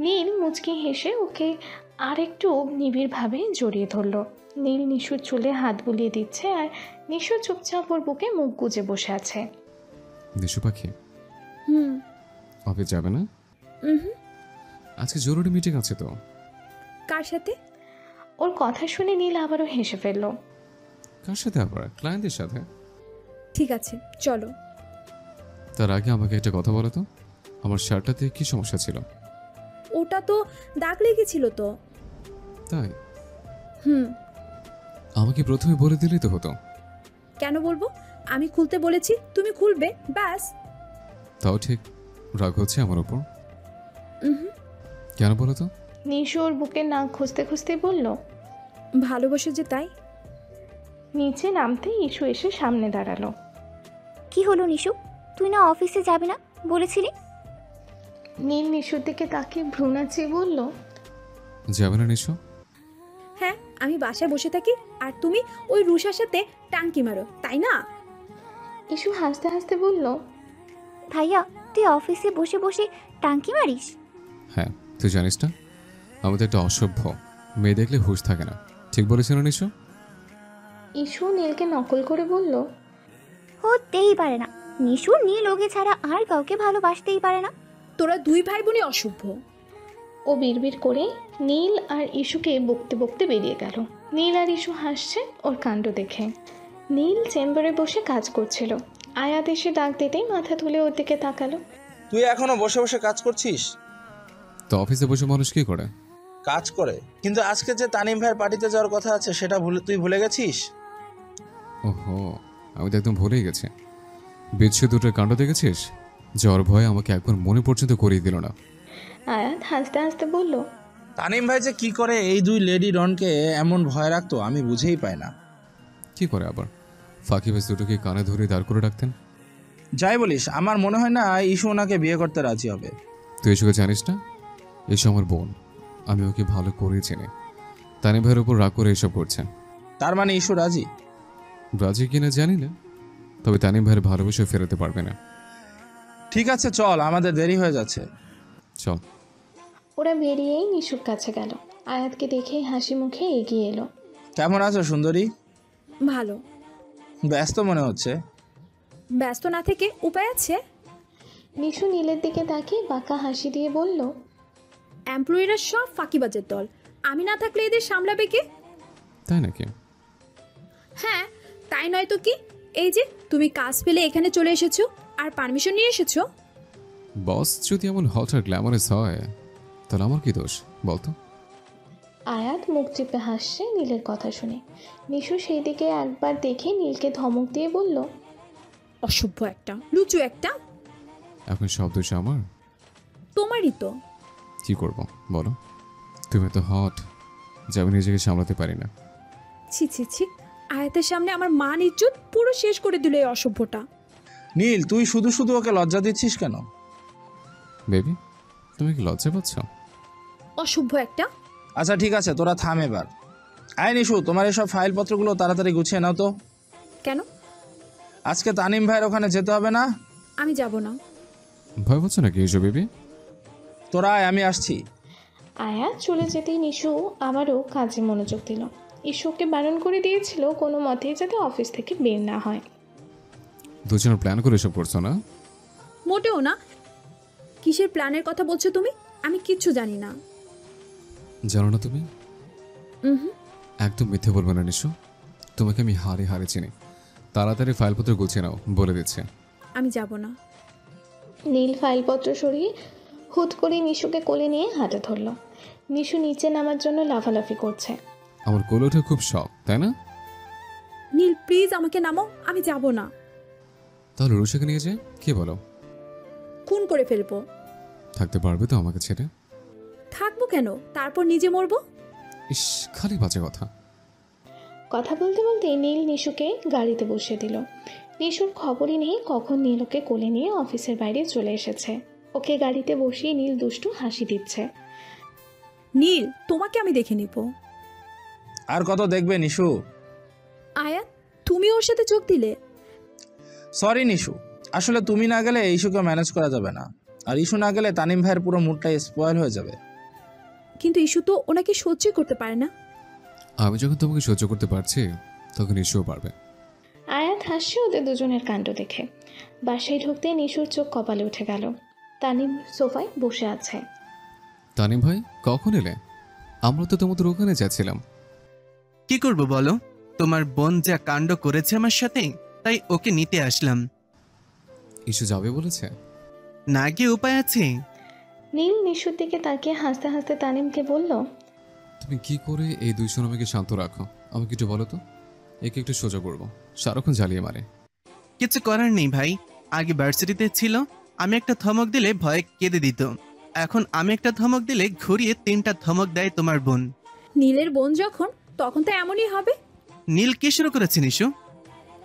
নীল মুচকি হেসে ওকে আরেকটু নিবিড়ভাবে জড়িয়ে ধরল। নীল নিশুর চুলে হাত বুলিয়ে দিচ্ছে আর নিশু চুপচাপ ওর বুকে মুখ গুজে বসে আছে। নিশু পাখি, হুম। অফিস যাবে না? হুম। আজকে জরুরি মিটিং আছে তো। কার সাথে? ওর কথা শুনে নীল আবারও হেসে ফেলল। কার সাথে আবার? ক্লায়েন্টের সাথে। ঠিক আছে চলো। তার আগে আমাকে একটা কথা বলো তো, আমার শার্টটাতে কি সমস্যা ছিল? ওটা তো দাগ লেগেছিল তো। তাই? হুম। আমাকে প্রথমে বলে দিলেই তো হতো। কেন বলবো? আমি খুলতে বলেছি, তুমি খুলবে, ব্যাস। তাও ঠিক, রাগ হচ্ছে আমার উপর? হুম। কেন বলো তো? নিশু ওর বুকে নাক খুঁজতে খুঁজতে বলল, ভালোবাসো যে তাই। নিচে নামতে ইস্যু এসে সামনে দাঁড়ালো। কি হলো নিশু, তুই না অফিসে যাবি না বলেছিলি? নীল নিশুর দিকে তাকিয়ে ভ্রু নাচিয়ে বলল, যাবে না নিশু? হ্যাঁ আমি বাসায় বসে থাকি আর তুমি ওই রুষার সাথে টাঙ্কি মারো, তাই না? ইস্যু হাসতে হাসতে বলল, ভাইয়া তুই অফিসে বসে বসে টাঙ্কি মারিস? হ্যাঁ, তুই জানিস না আমি তো একটা অসভ্য মেয়ে, দেখলে হুঁশ থাকে না। ঠিক বলেছি না নিশু? ইস্যু নীলকে নকল করে বলল, হতেই পারে না, নিশু নীল ওকে ছাড়া আর কাউকে ভালোবাসতেই পারে না। তোরা দুই ভাই বোনই অসভ্য। ও বিড়বিড় করে নীল আর ইস্যুকে বকতে বকতে বেরিয়ে গেল। নীল আর ইস্যু হাসছে ওর কাণ্ড দেখে। নীল চেম্বারে বসে কাজ করছিল। আয়াত এসে ডাক দিতেই মাথা তুলে ওর দিকে তাকালো। তুই এখনো বসে বসে কাজ করছিস? তো অফিসে বসে মানুষ কি করে? কাজ করে, কিন্তু আজকে যে তানিম ভাইয়ের পার্টিতে যাওয়ার কথা আছে সেটা তুই ভুলে গেছিস? ওহো, আমি তো একদম ভুলেই গেছি। বিচ্ছু দুটোর কাণ্ড দেখেছিস? জ্বর ভয় আমাকে একবার মনে পর্যন্ত করিয়ে দিল না। আয়াত হাসতে হাসতে বলল, তানিম ভাই যে কি করে এই দুই লেডি ডনকে এমন ভয় রাখতো আমি বুঝেই পাই না। কি করে আবার? ফাঁকিবাজ দুটোকে কানে ধরে দাঁড় করে রাখতেন। যাই বলিস, আমার মনে হয় না ইস্যু ওনাকে বিয়ে করতে রাজি হবে। তুই এসবে জানিস না? এসব আমার বোন, আমি ওকে ভালো করেই চিনি। তানিম ভাইয়ের উপর রাগ করে এসব করছে। তার মানে ইস্যু রাজি? রাজি কিনা জানি না, তবে তানিম ভাইয়ের ভালোবেসে ফেরাতে পারবে না। ঠিক আছে চল, আমাদের দেরি হয়ে যাচ্ছে। চল। ওরা বেরিয়েই নিশুর কাছে গেল। আয়াতকে দেখেই হাসি মুখে এগিয়ে এলো। কেমন আছো সুন্দরী? ভালো। ব্যস্ত মনে হচ্ছে। ব্যস্ত না থেকে উপায় আছে? নিশু নীলের দিকে তাকিয়ে বাঁকা হাসি দিয়ে বলল, এমপ্লয়িরা সব ফাঁকিবাজের দল, আমি না থাকলে এদের সামলাবে কে? তাই নাকি? হ্যাঁ তাই নয় তো কি, এই যে তুমি কাজ পেলে এখানে চলে এসেছো আর পারমিশন নিয়ে এসেছো। বস যদি এমন হট আর গ্ল্যামারাস হয় তাহলে আমার কি দোষ বলতো? আয়াত মুখ চেপে হাসছে নীলের কথা শুনে। নিশু সেই দিকে একবার দেখে নীলকে ধমক দিয়ে বলল, অসভ্য একটা, লুচু একটা। এখন সব দোষ আমার? তোমারই তো। কি করব বলো? তুমি তো হট যে আমি নিজেকে সামলাতে পারি না। ছি ছি ছি, আয়াতের সামনে আমার মান ইজ্জত পুরো শেষ করে দিল এই অসভ্যটা। নীল, তুই শুধু শুধু ওকে লজ্জা দিচ্ছিস কেন? বেবি, তুমি কি লজ্জা পাচ্ছ? অসভ্য একটা। আচ্ছা ঠিক আছে, তোরা থাম এবার। আয় নিশু, তোমার এসব ফাইলপত্রগুলো তাড়াতাড়ি গুছিয়ে নাও তো। কেন? আজকে তানিম ভাইয়ের ওখানে যেতে হবে না? আমি যাব না। ভয় পাচ্ছ নাকি এসব বেবি? তোরা আয়, আমি আসছি। আয়াত চলে যেতেই নিশু আবারও কাজে মনোযোগ দিল। ইস্যুকে বারণ করে দিয়েছিল কোনো মতেই যাতে অফিস থেকে বের না হয়। দুজনের প্ল্যান করে এসব করছো না? মোটেও না। কিসের প্ল্যানের কথা বলছো তুমি? আমি কিচ্ছু জানি না। জানো না তুমি? হুম। একদম মিথ্যে বলবে না নিশু, তোমাকে আমি হারে হারে চিনি। তাড়াতাড়ি ফাইলপত্র গুছিয়ে নাও, বলে দিচ্ছে। আমি যাব না। নীল ফাইলপত্র সরিয়ে হুট করে নিশুকে কোলে নিয়ে হাঁটা ধরল। নিশু নিচে নামার জন্য লাফালাফি করছে। আমার কোলে ওঠা খুব শখ, তাই না? নীল প্লিজ আমাকে নামাও, আমি যাব না। তাহলে রুশাকে নিয়ে যায়, কি বলো? খুন করে ফেলবো। থাকতে পারবে তো আমাকে ছেড়ে? থাকবো কেন, তারপর নিজে মরবো। ইস, খালি বাজে কথা। কথা বলতে বলতে নীল নিশুকে গাড়িতে বসিয়ে দিল। নিশুর খবরই নেই কখন নীল ওকে কোলে নিয়ে অফিসের বাইরে চলে এসেছে। ওকে গাড়িতে বসিয়ে নীল দুষ্টু হাসি দিচ্ছে। নীল, তোমাকে আমি দেখে নিব। আর কত দেখবে নিশু? আয়াত, তুমি ওর সাথে যোগ দিলে? সরি নিশু, আসলে তুমি না গেলে ইস্যুকে ম্যানেজ করা যাবে না, আর ইস্যু না গেলে তানিম ভাইয়ের পুরো মুডটাই স্পয়েল হয়ে যাবে। কিন্তু ইস্যু তো ওনাকে সহ্য করতে পারে না। আমি যখন তোমাকে সহ্য করতে পারছি তখন ইস্যুও পারবে। আয়াত হাসছে ওদের দুজনের কাণ্ড দেখে। বাসায় ঢুকতে নিশুর চোখ কপালে উঠে গেল। তানিম সোফায় বসে আছে। তানিম ভাই, কখন এলে? আমরা তো তোমাদের ওখানে যাচ্ছিলাম। কি করব বলো, তোমার বোন যা কাণ্ড করেছে আমার সাথে, তাই ওকে নিতে আসলাম। ইস্যু যাবে বলেছে? না গিয়ে উপায় আছে? নীল নিশুর দিকে তাকিয়ে হাসতে হাসতে তানিমকে বলল, তুমি কি করে এই দুই সোনামীকে শান্ত রাখো আমাকে একটু বলো তো। একে একটু সোজা করবো, সারাক্ষণ জ্বালিয়ে মারে। কিছু করার নেই ভাই, আগে ভার্সিটিতে ছিল, আমি একটা ধমক দিলে ভয়ে কেঁদে দিত। এখন আমি একটা ধমক দিলে ঘুরিয়ে 3টা ধমক দেয় তোমার বোন। নীলের বোন যখন, তখন তো এমনই হবে। নীল কি শুরু করেছে নিশু?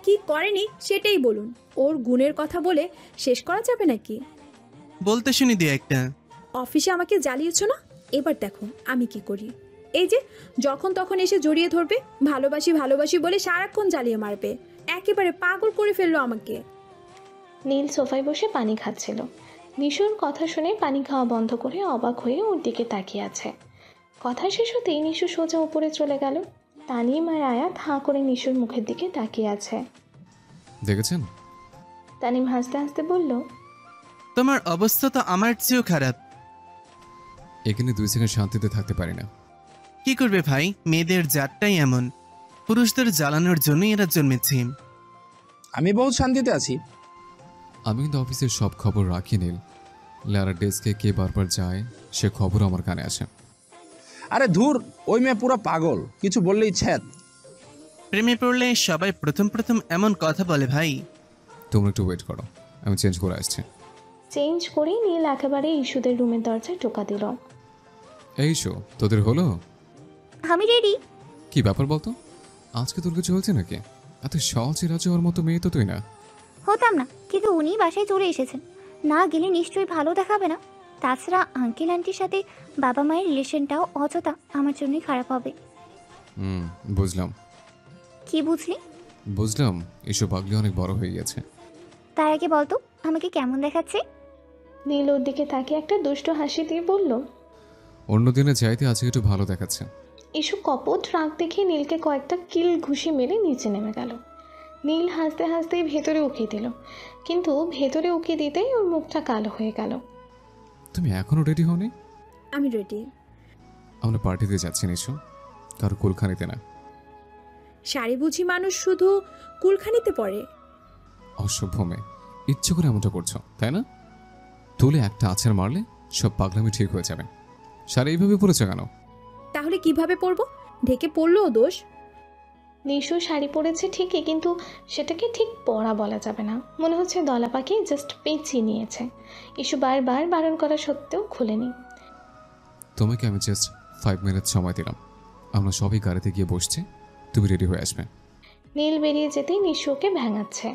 কি করেনি সেটাই বলুন। ওর গুণের কথা বলে শেষ করা যাবে নাকি? বলতে শুনি দিয়ে একটা। অফিসে আমাকে জ্বালিয়েছো না, এবার দেখো আমি কি করি। এই যে যখন তখন এসে জড়িয়ে ধরবে, ভালোবাসি ভালোবাসি বলে সারাক্ষণ জ্বালিয়ে মারবে। একেবারে পাগল করে ফেললো আমাকে। নীল সোফায় বসে পানি খাচ্ছিল। নিশুর কথা শুনে পানি খাওয়া বন্ধ করে অবাক হয়ে ওর দিকে তাকিয়ে আছে। কথা শেষ হতেই নিশু সোজা উপরে চলে গেল। তানিম আর আয়াত হাঁ করে নিশুর মুখের দিকে তাকিয়ে আছে। দেখেছেন? তানিম হাসতে হাসতে বলল, তোমার অবস্থা তো আমার চেয়েও খারাপ। এখানে 2 সেকেন্ড শান্তিতে থাকতে পারি না। কি করবে ভাই, মেয়েদের জাতটাই এমন, পুরুষদের জ্বালানোর জন্যই এরা জন্মেছে। আমি বহুত শান্তিতে আছি। আমি কিন্তু অফিসের সব খবর রাখি নীল। লারা ডেস্কে কে বারবার যায় সে খবর আমার কানে আসে। আরে ধুর, ওই মেয়ে পুরো পাগল, কিছু বললেই ছ্যাদ। প্রেমে পড়লে সবাই প্রথম প্রথম এমন কথা বলে ভাই। তোমরা একটু ওয়েট করো, আমি চেঞ্জ করে আসছি। চেঞ্জ করে নীল একেবারে ইস্যুদের রুমের দরজায় টোকা দিল। এই শো, তোদের হলো? আমি রেডি। কি ব্যাপার বলতো, আজকে তোর কিছু হয়েছে নাকি? এত সহজে রাজি হওয়ার মতো মেয়ে তো তুই না। হতাম না, কিন্তু উনি বাসায় চলে এসেছেন, না গেলে নিশ্চয়ই ভালো দেখাবে না। তাছাড়া আঙ্কেল আন্টির সাথে বাবা মায়ের রিলেশনটাও অযথা আমার জন্যই খারাপ হবে। বুঝলাম। কি বুঝলি? বুঝলাম এসব পাগলি অনেক বড় হয়ে গেছে। তার আগে বলতো আমাকে কেমন দেখাচ্ছে? নীল ওর দিকে তাকিয়ে একটা দুষ্ট হাসি দিয়ে বলল, অন্য দিনে চাইতে আজকে একটু ভালো দেখাচ্ছে। ইস্যু কপট রাগ দেখে নীলকে কয়েকটা কিল ঘুষি মেরে নিচে নেমে গেল। নীল হাসতে হাসতেই ভেতরে উকি দিল, কিন্তু ভেতরে উকি দিতেই ওর মুখটা কালো হয়ে গেল। তুমি এখনো রেডি হওনি? আমি রেডি। আমরা পার্টিতে যাচ্ছি নিশু, কারো কুলখানিতে না। শাড়ি বুঝি মানুষ শুধু কুলখানিতে পরে? অসভ্য মেয়ে, ইচ্ছে করে এমনটা করছো তাই না? তুলে একটা আছাড় মারলে সব পাগলামি ঠিক হয়ে যাবে। শাড়ি এইভাবে পরেছো কেন? তাহলে কিভাবে পরবো? ঢেকে পড়লেও দোষ। নিশু শাড়ি পরেছে ঠিকই, কিন্তু সেটাকে ঠিক পরা বলা যাবে না। মনে হচ্ছে দলা পাখি জাস্ট পেঁচিয়ে নিয়েছে। ইস্যু বারবার বারণ করা সত্ত্বেও খুলেনি। তোমাকে আমি জাস্ট 5 মিনিট সময় দিলাম, আমরা সবাই গাড়িতে গিয়ে বসছি, তুমি রেডি হয়ে আসবে। নীল বেরিয়ে যেতেই নিশু ওকে ভেঙাচ্ছে।